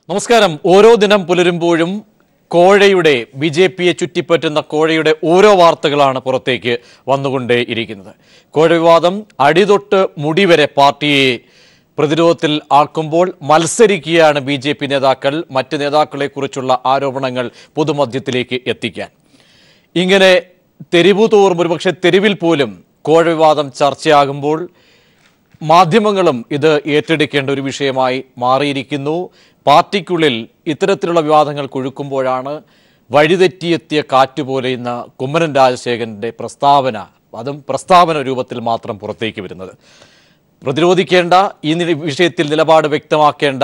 നമസ്കാരം. ഓരോ ദിനം പുലരുമ്പോഴും കോഴയുടെ ബിജെപിയെ ചുറ്റിപ്പറ്റുന്ന കോഴയുടെ ഓരോ വാർത്തകളാണ് പുറത്തേക്ക് വന്നുകൊണ്ടേയിരിക്കുന്നത്. കോഴ വിവാദം അടിതൊട്ട് മുടിവരെ പാർട്ടിയെ പ്രതിരോധത്തിൽ ആക്കുമ്പോൾ മത്സരിക്കുകയാണ് ബിജെപി നേതാക്കൾ മറ്റ് നേതാക്കളെക്കുറിച്ചുള്ള ആരോപണങ്ങൾ പൊതുമധ്യത്തിലേക്ക് എത്തിക്കാൻ. ഇങ്ങനെ തെരുവു തോറും ഒരുപക്ഷെ തെരുവിൽ പോലും കോഴ വിവാദം ചർച്ചയാകുമ്പോൾ മാധ്യമങ്ങളും ഇത് ഏറ്റെടുക്കേണ്ട ഒരു വിഷയമായി മാറിയിരിക്കുന്നു. പാർട്ടിക്കുള്ളിൽ ഇത്തരത്തിലുള്ള വിവാദങ്ങൾ കൊഴുക്കുമ്പോഴാണ് വഴിതെറ്റിയെത്തിയ കാറ്റുപോലെ ഇന്ന് കുമ്മനം രാജശേഖരന്റെ പ്രസ്താവന, അതും പ്രസ്താവന രൂപത്തിൽ മാത്രം പുറത്തേക്ക് വരുന്നത്. പ്രതിരോധിക്കേണ്ട ഈ വിഷയത്തിൽ നിലപാട് വ്യക്തമാക്കേണ്ട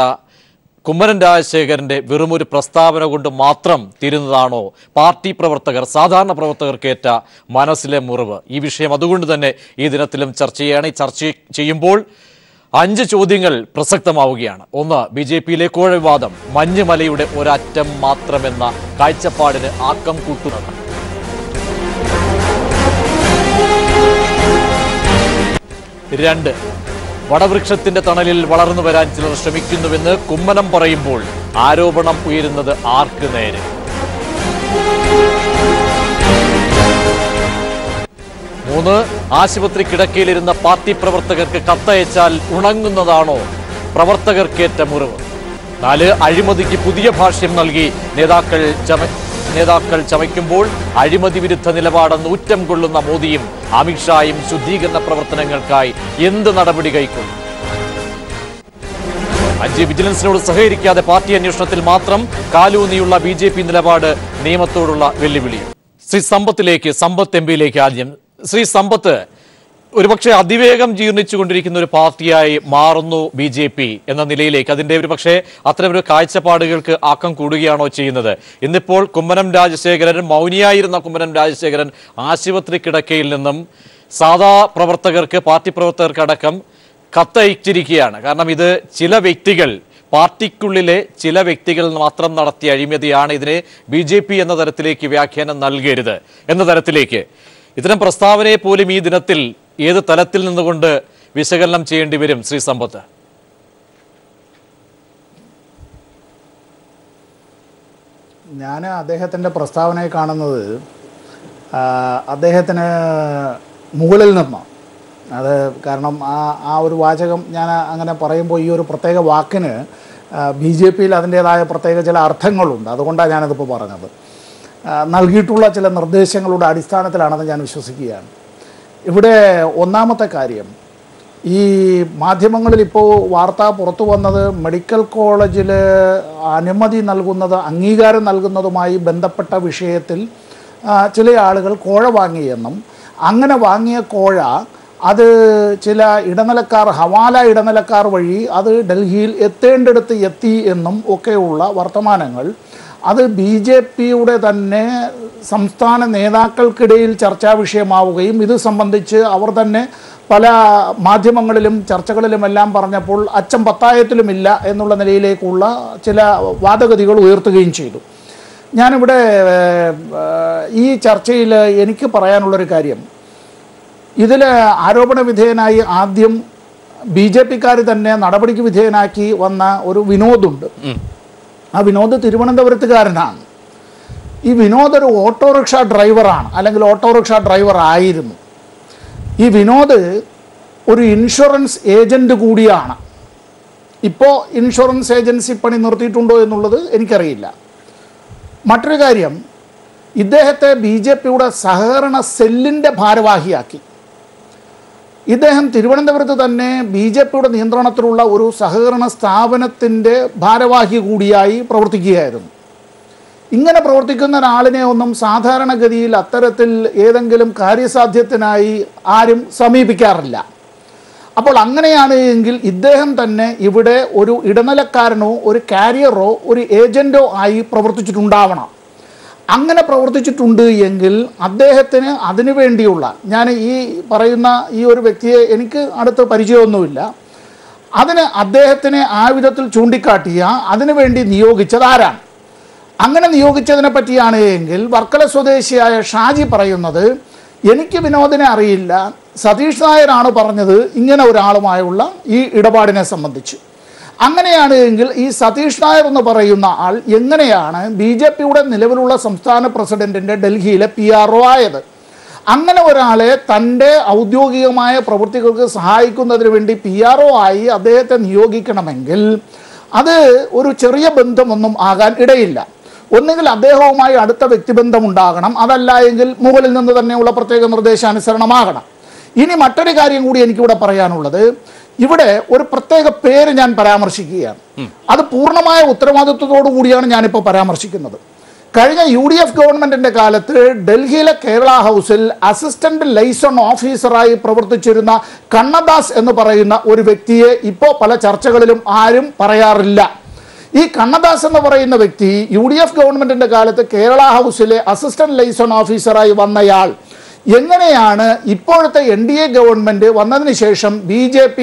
കുമ്മനം രാജശേഖരന്റെ വെറുമൊരു പ്രസ്താവന കൊണ്ട് മാത്രം തീരുന്നതാണോ പാർട്ടി പ്രവർത്തകർ, സാധാരണ പ്രവർത്തകർക്കേറ്റ മനസ്സിലെ മുറിവ്? ഈ വിഷയം അതുകൊണ്ട് തന്നെ ഈ ദിനത്തിലും ചർച്ച ചെയ്യുകയാണ്. ഈ ചർച്ച ചെയ്യുമ്പോൾ 5 ചോദ്യങ്ങൾ പ്രസക്തമാവുകയാണ്. ഒന്ന്, ബിജെപിയിലെ കോഴ വിവാദം മഞ്ഞുമലയുടെ ഒരറ്റം മാത്രമെന്ന കാഴ്ചപ്പാടിന് ആക്കം കൂട്ടുന്നത്. 2, വടവൃക്ഷത്തിന്റെ തണലിൽ വളർന്നു വരാൻ ചിലർ ശ്രമിക്കുന്നുവെന്ന് കുമ്മനം പറയുമ്പോൾ ആരോപണം ഉയരുന്നത് ആർക്ക് നേരെ? 3, ആശുപത്രി കിടക്കയിലിരുന്ന പാർട്ടി പ്രവർത്തകർക്ക് കത്തയച്ചാൽ ഉണങ്ങുന്നതാണോ പ്രവർത്തകർക്കേറ്റ മുറിവ്? 4, അഴിമതിക്ക് പുതിയ ഭാഷ്യം നൽകി നേതാക്കൾ ചമയ്ക്കുമ്പോൾ അഴിമതി വിരുദ്ധ നിലപാടെന്ന് ഊറ്റം കൊള്ളുന്ന മോദിയും അമിത്ഷായും ശുദ്ധീകരണ പ്രവർത്തനങ്ങൾക്കായി എന്ത് നടപടി കൈക്കൊള്ളും? 5, വിജിലൻസിനോട് സഹകരിക്കാതെ പാർട്ടി അന്വേഷണത്തിൽ മാത്രം കാലൂന്നിയുള്ള ബിജെപി നിലപാട് നിയമത്തോടുള്ള വെല്ലുവിളി. ശ്രീ സമ്പത്തിലേക്ക്, സമ്പത്ത് എം പിയിലേക്ക് ആദ്യം. ശ്രീ സമ്പത്ത്, ഒരുപക്ഷെ അതിവേഗം ജീർണിച്ചുകൊണ്ടിരിക്കുന്ന ഒരു പാർട്ടിയായി മാറുന്നു ബി ജെ പി എന്ന നിലയിലേക്ക്, അതിൻ്റെ ഒരു പക്ഷേ അത്തരമൊരു കാഴ്ചപ്പാടുകൾക്ക് ആക്കം കൂടുകയാണോ ചെയ്യുന്നത്? ഇന്നിപ്പോൾ കുമ്മനം രാജശേഖരൻ, മൗനിയായിരുന്ന കുമ്മനം രാജശേഖരൻ ആശുപത്രി കിടക്കയിൽ നിന്നും സാധാ പ്രവർത്തകർക്ക്, പാർട്ടി പ്രവർത്തകർക്കടക്കം കത്തയച്ചിരിക്കുകയാണ്. കാരണം ഇത് ചില വ്യക്തികൾ, പാർട്ടിക്കുള്ളിലെ ചില വ്യക്തികൾ മാത്രം നടത്തിയ അഴിമതിയാണ്, ഇതിനെ ബി ജെ പി എന്ന തരത്തിലേക്ക് വ്യാഖ്യാനം നൽകരുത് എന്ന തരത്തിലേക്ക് ഇത്തരം പ്രസ്താവനയെ പോലും ഈ ദിനത്തിൽ ഏത് തലത്തിൽ നിന്നുകൊണ്ട് വിശകലനം ചെയ്യേണ്ടി വരും ശ്രീ സമ്പത്ത്? ഞാൻ അദ്ദേഹത്തിൻ്റെ പ്രസ്താവനയെ കാണുന്നത് അദ്ദേഹത്തിന് മുകളിൽ നിന്നാണ്. അത് കാരണം ആ ഒരു വാചകം ഞാൻ അങ്ങനെ പറയുമ്പോൾ ഈ ഒരു പ്രത്യേക വാക്കിന് ബി ജെ പിയിൽ അതിൻ്റേതായ പ്രത്യേക ചില അർത്ഥങ്ങളുണ്ട്. അതുകൊണ്ടാണ് ഞാനതിപ്പോൾ പറഞ്ഞത്. നൽകിയിട്ടുള്ള ചില നിർദ്ദേശങ്ങളുടെ അടിസ്ഥാനത്തിലാണെന്ന് ഞാൻ വിശ്വസിക്കുകയാണ്. ഇവിടെ ഒന്നാമത്തെ കാര്യം, ഈ മാധ്യമങ്ങളിൽ ഇപ്പോൾ വാർത്ത പുറത്തു വന്നത് മെഡിക്കൽ കോളേജിൽ അനുമതി നൽകുന്നത്, അംഗീകാരം നൽകുന്നതുമായി ബന്ധപ്പെട്ട വിഷയത്തിൽ ചില ആളുകൾ കോഴ വാങ്ങിയെന്നും അങ്ങനെ വാങ്ങിയ കോഴ അത് ചില ഇടനിലക്കാർ, ഹവാല ഇടനിലക്കാർ വഴി അത് ഡൽഹിയിൽ എത്തേണ്ടിടത്ത് എത്തി എന്നും ഒക്കെയുള്ള വർത്തമാനങ്ങൾ അത് ബി ജെ പിയുടെ തന്നെ സംസ്ഥാന നേതാക്കൾക്കിടയിൽ ചർച്ചാ വിഷയമാവുകയും ഇത് സംബന്ധിച്ച് അവർ തന്നെ പല മാധ്യമങ്ങളിലും ചർച്ചകളിലുമെല്ലാം പറഞ്ഞപ്പോൾ അച്ചം പത്തായത്തിലുമില്ല എന്നുള്ള നിലയിലേക്കുള്ള ചില വാദഗതികൾ ഉയർത്തുകയും ചെയ്തു. ഞാനിവിടെ ഈ ചർച്ചയിൽ എനിക്ക് പറയാനുള്ളൊരു കാര്യം, ഇതിൽ ആരോപണ വിധേയനായി ആദ്യം ബി ജെ പിക്കാർ തന്നെ നടപടിക്ക് വിധേയനാക്കി വന്ന ഒരു വിനോദുണ്ട്. ആ വിനോദ് തിരുവനന്തപുരത്തുകാരനാണ്. ഈ വിനോദ് ഒരു ഓട്ടോറിക്ഷ ഡ്രൈവറാണ്, അല്ലെങ്കിൽ ഓട്ടോറിക്ഷ ഡ്രൈവർ ആയിരുന്നു. ഈ വിനോദ് ഒരു ഇൻഷുറൻസ് ഏജൻറ്റ് കൂടിയാണ്. ഇപ്പോൾ ഇൻഷുറൻസ് ഏജൻസി പണി നിർത്തിയിട്ടുണ്ടോ എന്നുള്ളത് എനിക്കറിയില്ല. മറ്റൊരു കാര്യം, ഇദ്ദേഹത്തെ ബി ജെ പിയുടെ സഹകരണ സെല്ലിൻ്റെ ഭാരവാഹിയാക്കി. ഇദ്ദേഹം തിരുവനന്തപുരത്ത് തന്നെ ബി ജെ പിയുടെ നിയന്ത്രണത്തിലുള്ള ഒരു സഹകരണ സ്ഥാപനത്തിൻ്റെ ഭാരവാഹി കൂടിയായി പ്രവർത്തിക്കുകയായിരുന്നു. ഇങ്ങനെ പ്രവർത്തിക്കുന്ന ഒരാളിനെ ഒന്നും സാധാരണഗതിയിൽ അത്തരത്തിൽ ഏതെങ്കിലും കാര്യസാധ്യത്തിനായി ആരും സമീപിക്കാറില്ല. അപ്പോൾ അങ്ങനെയാണ് എങ്കിൽ ഇദ്ദേഹം തന്നെ ഇവിടെ ഒരു ഇടനിലക്കാരനോ ഒരു കാരിയറോ ഒരു ഏജൻറ്റോ ആയി പ്രവർത്തിച്ചിട്ടുണ്ടാവണം. അങ്ങനെ പ്രവർത്തിച്ചിട്ടുണ്ട് എങ്കിൽ അദ്ദേഹത്തിന് അതിനു വേണ്ടിയുള്ള, ഞാൻ ഈ പറയുന്ന ഈ ഒരു വ്യക്തിയെ എനിക്ക് അടുത്ത് പരിചയമൊന്നുമില്ല, അതിന് അദ്ദേഹത്തിനെ ആ വിധത്തിൽ ചൂണ്ടിക്കാട്ടിയ അതിനുവേണ്ടി നിയോഗിച്ചത് ആരാണ്? അങ്ങനെ നിയോഗിച്ചതിനെ പറ്റിയാണ് എങ്കിൽ വർക്കല സ്വദേശിയായ ഷാജി പറയുന്നത്, എനിക്ക് വിനോദിനെ അറിയില്ല, സതീഷ് നായരാണ് പറഞ്ഞത് ഇങ്ങനെ ഒരാളുമായുള്ള ഈ ഇടപാടിനെ സംബന്ധിച്ച്. അങ്ങനെയാണ് എങ്കിൽ ഈ സതീഷ് നായർ എന്ന് പറയുന്ന ആൾ എങ്ങനെയാണ് BJPയുടെ നിലവിലുള്ള സംസ്ഥാന പ്രസിഡന്റിന്റെ ഡൽഹിയിലെ PRO ആയത്? അങ്ങനെ ഒരാളെ തൻ്റെ ഔദ്യോഗികമായ പ്രവൃത്തികൾക്ക് സഹായിക്കുന്നതിന് വേണ്ടി PRO ആയി അദ്ദേഹത്തെ നിയോഗിക്കണമെങ്കിൽ അത് ഒരു ചെറിയ ബന്ധമൊന്നും ആകാൻ ഇടയില്ല. ഒന്നുകിൽ അദ്ദേഹവുമായി അടുത്ത വ്യക്തിബന്ധം ഉണ്ടാകണം, അതല്ല എങ്കിൽ മുകളിൽ നിന്ന് തന്നെയുള്ള പ്രത്യേക നിർദ്ദേശാനുസരണമാകണം. ഇനി മറ്റൊരു കാര്യം കൂടി എനിക്കിവിടെ പറയാനുള്ളത്, ഇവിടെ ഒരു പ്രത്യേക പേര് ഞാൻ പരാമർശിക്കുകയാണ്. അത് പൂർണ്ണമായ ഉത്തരവാദിത്വത്തോടു കൂടിയാണ് ഞാനിപ്പോൾ പരാമർശിക്കുന്നത്. കഴിഞ്ഞ UDF ഗവൺമെന്റിന്റെ കാലത്ത് ഡൽഹിയിലെ കേരള ഹൗസിൽ അസിസ്റ്റന്റ് ലൈസൺ ഓഫീസറായി പ്രവർത്തിച്ചിരുന്ന കണ്ണദാസ് എന്ന് പറയുന്ന ഒരു വ്യക്തിയെ ഇപ്പോൾ പല ചർച്ചകളിലും ആരും പറയാറില്ല. ഈ കണ്ണദാസ് എന്ന് പറയുന്ന വ്യക്തി UDF ഗവൺമെന്റിന്റെ കാലത്ത് കേരള ഹൗസിലെ അസിസ്റ്റന്റ് ലൈസൺ ഓഫീസറായി വന്നയാൾ എങ്ങനെയാണ് ഇപ്പോഴത്തെ NDA ഗവൺമെന്റ് വന്നതിന് ശേഷം BJP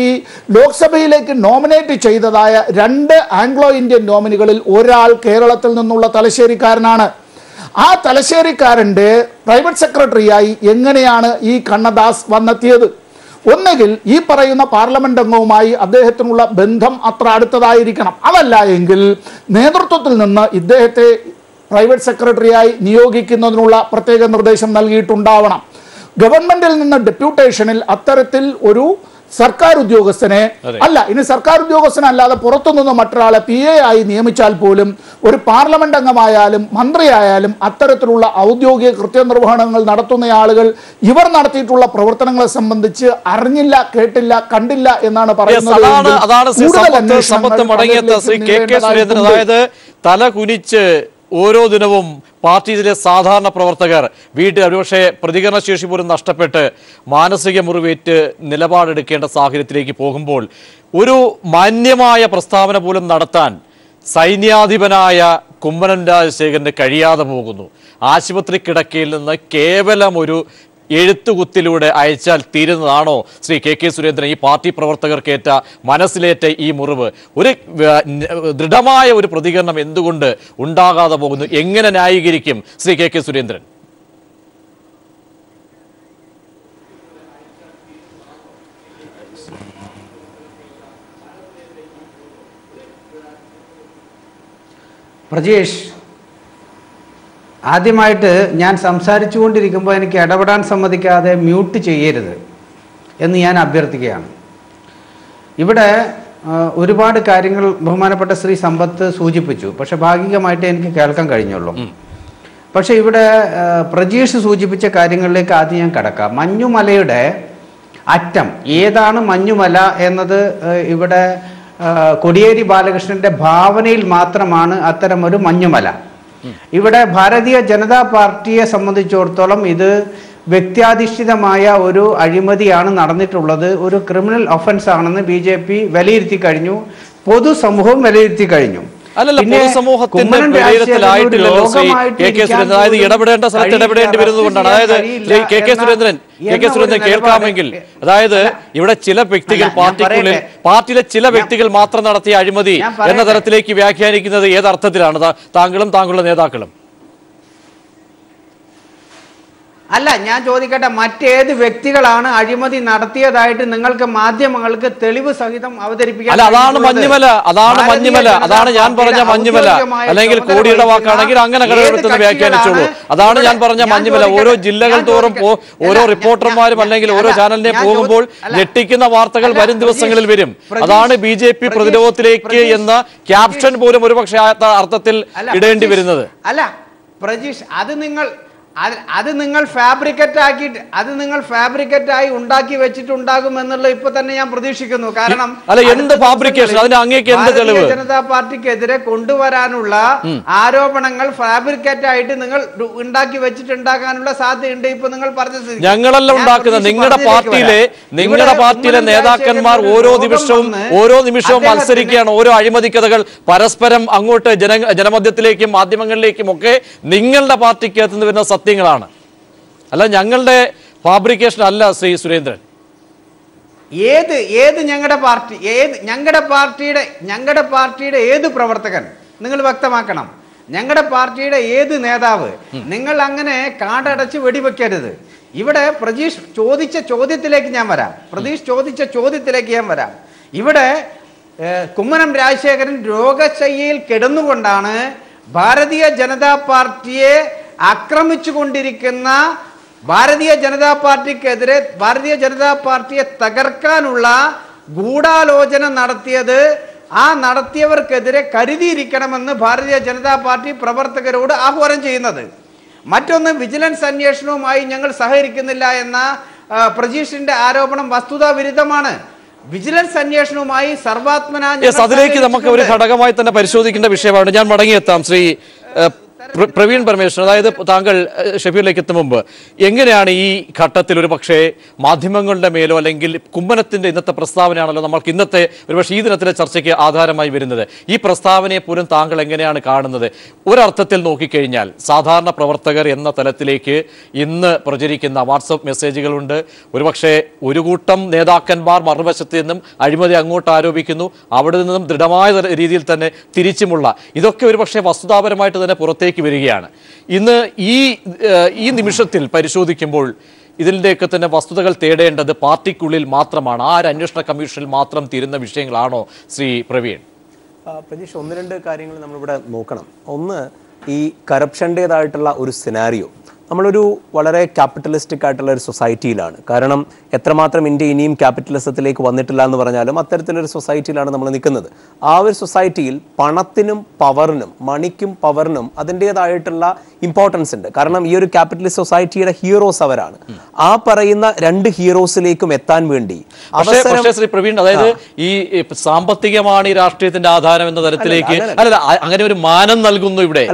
ലോക്സഭയിലേക്ക് നോമിനേറ്റ് ചെയ്തതായ 2 ആംഗ്ലോ ഇന്ത്യൻ നോമിനികളിൽ ഒരാൾ കേരളത്തിൽ നിന്നുള്ള തലശ്ശേരിക്കാരനാണ്. ആ തലശ്ശേരിക്കാരൻ്റെ പ്രൈവറ്റ് സെക്രട്ടറിയായി എങ്ങനെയാണ് ഈ കണ്ണദാസ് വന്നെത്തിയത്? ഒന്നുകിൽ ഈ പറയുന്ന പാർലമെന്റ് അംഗവുമായി അദ്ദേഹത്തിനുള്ള ബന്ധം അത്ര അടുത്തതായിരിക്കണം, അതല്ല എങ്കിൽ നേതൃത്വത്തിൽ നിന്ന് ഇദ്ദേഹത്തെ പ്രൈവറ്റ് സെക്രട്ടറിയായി നിയോഗിക്കുന്നതിനുള്ള പ്രത്യേക നിർദ്ദേശം നൽകിയിട്ടുണ്ടാവണം. ഗവൺമെന്റിൽ നിന്ന് ഡെപ്യൂട്ടേഷനിൽ അത്തരത്തിൽ ഒരു സർക്കാർ ഉദ്യോഗസ്ഥനെ അല്ല, ഇനി സർക്കാർ ഉദ്യോഗസ്ഥനല്ലാതെ പുറത്തുനിന്ന് മറ്റൊരാളെ PA ആയി നിയമിച്ചാൽ പോലും ഒരു പാർലമെന്റ് അംഗമായാലും മന്ത്രിയായാലും അത്തരത്തിലുള്ള ഔദ്യോഗിക കൃത്യനിർവഹണങ്ങൾ നടത്തുന്ന ആളുകൾ ഇവർ നടത്തിയിട്ടുള്ള പ്രവർത്തനങ്ങളെ സംബന്ധിച്ച് അറിഞ്ഞില്ല, കേട്ടില്ല, കണ്ടില്ല എന്നാണ് പറയുന്നത്. അതായത് തല കുനിച്ച് ഓരോ ദിനവും പാർട്ടിയിലെ സാധാരണ പ്രവർത്തകർ വീട്ടിൽ ഒരുപക്ഷെ പ്രതികരണശേഷി പോലും നഷ്ടപ്പെട്ട് മാനസിക മുറിവേറ്റ് നിലപാടെടുക്കേണ്ട സാഹചര്യത്തിലേക്ക് പോകുമ്പോൾ ഒരു മാന്യമായ പ്രസ്താവന പോലും നടത്താൻ സൈന്യാധിപനായ കുമ്മനം രാജശേഖരന് കഴിയാതെ പോകുന്നു. ആശുപത്രി കിടക്കയിൽ നിന്ന് കേവലം ഒരു എഴുത്തുകുത്തിലൂടെ അയച്ചാൽ തീരുന്നതാണോ ശ്രീ KK സുരേന്ദ്രൻ ഈ പാർട്ടി പ്രവർത്തകർക്കേറ്റ മനസ്സിലേറ്റ ഈ മുറിവ്? ഒരു ദൃഢമായ ഒരു പ്രതികരണം എന്തുകൊണ്ട് ഉണ്ടാകാതെ പോകുന്നു? എങ്ങനെ ന്യായീകരിക്കും ശ്രീ KK സുരേന്ദ്രൻ? പ്രജേഷ്, ആദ്യമായിട്ട് ഞാൻ സംസാരിച്ചു കൊണ്ടിരിക്കുമ്പോൾ എനിക്ക് ഇടപെടാൻ സമ്മതിക്കാതെ മ്യൂട്ട് ചെയ്യരുത് എന്ന് ഞാൻ അഭ്യർത്ഥിക്കുകയാണ്. ഇവിടെ ഒരുപാട് കാര്യങ്ങൾ ബഹുമാനപ്പെട്ട ശ്രീ സമ്പത്ത് സൂചിപ്പിച്ചു, പക്ഷെ ഭാഗികമായിട്ട് എനിക്ക് കേൾക്കാൻ കഴിഞ്ഞുള്ളൂ. പക്ഷെ ഇവിടെ പ്രജീഷ് സൂചിപ്പിച്ച കാര്യങ്ങളിലേക്ക് ആദ്യം ഞാൻ കടക്കാം. മഞ്ഞുമലയുടെ അറ്റം ഏതാണ് മഞ്ഞുമല എന്നത് ഇവിടെ കോടിയേരി ബാലകൃഷ്ണന്റെ ഭാവനയിൽ മാത്രമാണ് അത്തരമൊരു മഞ്ഞുമല. ഇവിടെ ഭാരതീയ ജനതാ പാർട്ടിയെ സംബന്ധിച്ചിടത്തോളം ഇത് വ്യക്തിയാധിഷ്ഠിതമായ ഒരു അഴിമതിയാണ് നടന്നിട്ടുള്ളത്. ഒരു ക്രിമിനൽ ഒഫൻസ് ആണെന്ന് BJP വിലയിരുത്തി കഴിഞ്ഞു, പൊതുസമൂഹം വിലയിരുത്തി കഴിഞ്ഞു. പൊതുസമൂഹത്തിന്റെ വിലയിരുത്തലായിട്ടില്ലല്ലോ ശ്രീ KK സുരേന്ദ്രൻ. അതായത് ഇടപെടേണ്ട സ്ഥലത്ത് ഇടപെടേണ്ടി വരുന്നതുകൊണ്ടാണ്. അതായത് ശ്രീ KK സുരേന്ദ്രൻ കേൾക്കാമെങ്കിൽ, അതായത് ഇവിടെ ചില വ്യക്തികൾ പാർട്ടിയിലെ ചില വ്യക്തികൾ മാത്രം നടത്തിയ അഴിമതി എന്ന തരത്തിലേക്ക് വ്യാഖ്യാനിക്കുന്നത് ഏതർത്ഥത്തിലാണ് താങ്കളും താങ്കളുടെ നേതാക്കളും? അല്ല, ഞാൻ ചോദിക്കട്ടെ, മറ്റേത് വ്യക്തികളാണ് അഴിമതി നടത്തിയതായിട്ട് നിങ്ങൾക്ക് മാധ്യമങ്ങൾക്ക് തെളിവ് സഹിതം അവതരിപ്പിക്കാൻ? അതാണ് മഞ്ഞുമല, അതാണ് ഞാൻ പറഞ്ഞ മഞ്ഞുമല. അല്ലെങ്കിൽ കോടിയുടെ വാക്കാണെങ്കിൽ അങ്ങനെ കടമെടുത്തെന്ന് വ്യാഖ്യാനിച്ചോളൂ. അതാണ് ഞാൻ പറഞ്ഞ മഞ്ഞുമല. ഓരോ ജില്ലകൾ തോറും ഓരോ റിപ്പോർട്ടർമാരും അല്ലെങ്കിൽ ഓരോ ചാനലിനെ പോകുമ്പോൾ ഞെട്ടിക്കുന്ന വാർത്തകൾ വരും ദിവസങ്ങളിൽ വരും. അതാണ് BJP പ്രതിരോധത്തിലേക്ക് എന്ന ക്യാപ്ഷൻ പോലും ഒരുപക്ഷെ അർത്ഥത്തിൽ ഇടേണ്ടി വരുന്നത്. അല്ല പ്രജീഷ്, അത് നിങ്ങൾ ഫാബ്രിക്കേറ്റായി ഉണ്ടാക്കി വെച്ചിട്ടുണ്ടാകും എന്നുള്ള ഇപ്പൊ തന്നെ ഞാൻ പ്രതീക്ഷിക്കുന്നു. കാരണം ജനതാ പാർട്ടിക്കെതിരെ കൊണ്ടുവരാനുള്ള ആരോപണങ്ങൾ ഫാബ്രിക്കേറ്റ് ആയിട്ട് നിങ്ങൾ ഉണ്ടാക്കി വെച്ചിട്ടുണ്ടാകാനുള്ള സാധ്യതയുണ്ട്. ഇപ്പൊ നിങ്ങൾ പറഞ്ഞത് ഞങ്ങളല്ല ഉണ്ടാക്കുന്നത്. നിങ്ങളുടെ പാർട്ടിയിലെ നേതാക്കന്മാർ ഓരോ നിമിഷവും മത്സരിക്കുകയാണ്. ഓരോ അഴിമതി കഥകൾ പരസ്പരം അങ്ങോട്ട് ജനമധ്യത്തിലേക്കും മാധ്യമങ്ങളിലേക്കും ഒക്കെ നിങ്ങളുടെ പാർട്ടിക്ക് എത്തുന്നു വരുന്ന സത്യങ്ങളാണ്, അല്ല ഞങ്ങളുടെ ഫാബ്രിക്കേഷൻ അല്ല ശ്രീ സുരേന്ദ്രൻ. ഏത് ഞങ്ങളുടെ പാർട്ടിയുടെ ഏത് പ്രവർത്തകൻ നിങ്ങൾ വ്യക്തമാക്കണം. ഞങ്ങളുടെ പാർട്ടിയുടെ ഏത് നേതാവ്? നിങ്ങൾ അങ്ങനെ കാടടച്ച് വെടിവെക്കരുത്. ഇവിടെ പ്രജീഷ് ചോദിച്ച ചോദ്യത്തിലേക്ക് ഞാൻ വരാം. ഇവിടെ കുമ്മനം രാജശേഖരൻ രോഗശയ്യയിൽ കിടന്നുകൊണ്ടാണ് ഭാരതീയ ജനതാ പാർട്ടിയെ ആക്രമിച്ചുകൊണ്ടിരിക്കുന്ന ഭാരതീയ ജനതാ പാർട്ടിക്കെതിരെ ഭാരതീയ ജനതാ പാർട്ടിയെ തകർക്കാനുള്ള ഗൂഢാലോചന നടത്തിയത്. ആ നടത്തിയവർക്കെതിരെ കരുതിയിരിക്കണമെന്ന് ഭാരതീയ ജനതാ പാർട്ടി പ്രവർത്തകരോട് ആഹ്വാനം ചെയ്യുന്നത്. മറ്റൊന്ന്, വിജിലൻസ് അന്വേഷണവുമായി ഞങ്ങൾ സഹകരിക്കുന്നില്ല എന്ന പ്രജീഷിന്റെ ആരോപണം വസ്തുതാ വിരുദ്ധമാണ്. വിജിലൻസ് അന്വേഷണവുമായി സർവാത്മന അതിലേക്ക് നമുക്ക് ഒരു ഘടകമായി തന്നെ പരിശോധിക്കേണ്ട വിഷയമാണ്. ഞാൻ മടങ്ങിയെത്താം ശ്രീ പ്രവീൺ പരമേശ്വരൻ. അതായത് താങ്കൾ ഷഫീറിലേക്ക് എത്തും മുമ്പ് എങ്ങനെയാണ് ഈ ഘട്ടത്തിൽ ഒരു പക്ഷേ മാധ്യമങ്ങളുടെ മേലോ അല്ലെങ്കിൽ കുമ്മനത്തിന്റെ ഇന്നത്തെ പ്രസ്താവനയാണല്ലോ നമ്മൾക്ക് ഇന്നത്തെ ഒരുപക്ഷെ ഈ ദിനത്തിലെ ചർച്ചയ്ക്ക് ആധാരമായി വരുന്നത്, ഈ പ്രസ്താവനയെ പോലും താങ്കൾ എങ്ങനെയാണ് കാണുന്നത്? ഒരർത്ഥത്തിൽ നോക്കിക്കഴിഞ്ഞാൽ സാധാരണ പ്രവർത്തകർ എന്ന തലത്തിലേക്ക് ഇന്ന് പ്രചരിക്കുന്ന വാട്സപ്പ് മെസ്സേജുകളുണ്ട്. ഒരുപക്ഷെ ഒരു കൂട്ടം നേതാക്കന്മാർ മറുവശത്ത് നിന്നും അഴിമതി അങ്ങോട്ട് ആരോപിക്കുന്നു, അവിടെ നിന്നും ദൃഢമായ രീതിയിൽ തന്നെ തിരിച്ചുമുള്ള ഇതൊക്കെ ഒരുപക്ഷെ വസ്തുതാപരമായിട്ട് തന്നെ പുറത്തേക്ക് വരികയാണ്. ഇന്ന് ഈ നിമിഷത്തിൽ പരിശോധിക്കുമ്പോൾ ഇതിൻ്റെയൊക്കെ തന്നെ വസ്തുതകൾ തേടേണ്ടത് പാർട്ടിക്കുള്ളിൽ മാത്രമാണ്. ആ ഒരു അന്വേഷണ കമ്മീഷനിൽ മാത്രം തീരുന്ന വിഷയങ്ങളാണോ ശ്രീ പ്രവീൺ? പ്രജീഷ്, ഒന്ന് രണ്ട് കാര്യങ്ങൾ നമ്മളിവിടെ നോക്കണം. ഒന്ന്, ഈ കറപ്ഷൻ്റേതായിട്ടുള്ള ഒരു സിനാരിയോ നമ്മളൊരു വളരെ ക്യാപിറ്റലിസ്റ്റിക് ആയിട്ടുള്ള ഒരു സൊസൈറ്റിയിലാണ്. കാരണം എത്രമാത്രം ഇന്ത്യ ഇനിയും ക്യാപിറ്റലിസത്തിലേക്ക് വന്നിട്ടില്ല എന്ന് പറഞ്ഞാലും അത്തരത്തിലൊരു സൊസൈറ്റിയിലാണ് നമ്മൾ നിൽക്കുന്നത്. ആ ഒരു സൊസൈറ്റിയിൽ പണത്തിനും പവറിനും, മണിക്കും പവറിനും അതിൻ്റേതായിട്ടുള്ള ഇമ്പോർട്ടൻസ് ഉണ്ട്. കാരണം ഈ ഒരു ക്യാപിറ്റലിസ്റ്റ് സൊസൈറ്റിയുടെ ഹീറോസ് അവരാണ്. ആ പറയുന്ന രണ്ട് ഹീറോസിലേക്കും എത്താൻ വേണ്ടി ശ്രീ പ്രവീൺ, അതായത് ഈ സാമ്പത്തികമാണ് ഈ രാഷ്ട്രീയത്തിന്റെ ആധാരം എന്ന തരത്തിലേക്ക് അല്ല, അങ്ങനെ ഒരു മാനം നൽകുന്നു ഇവിടെ.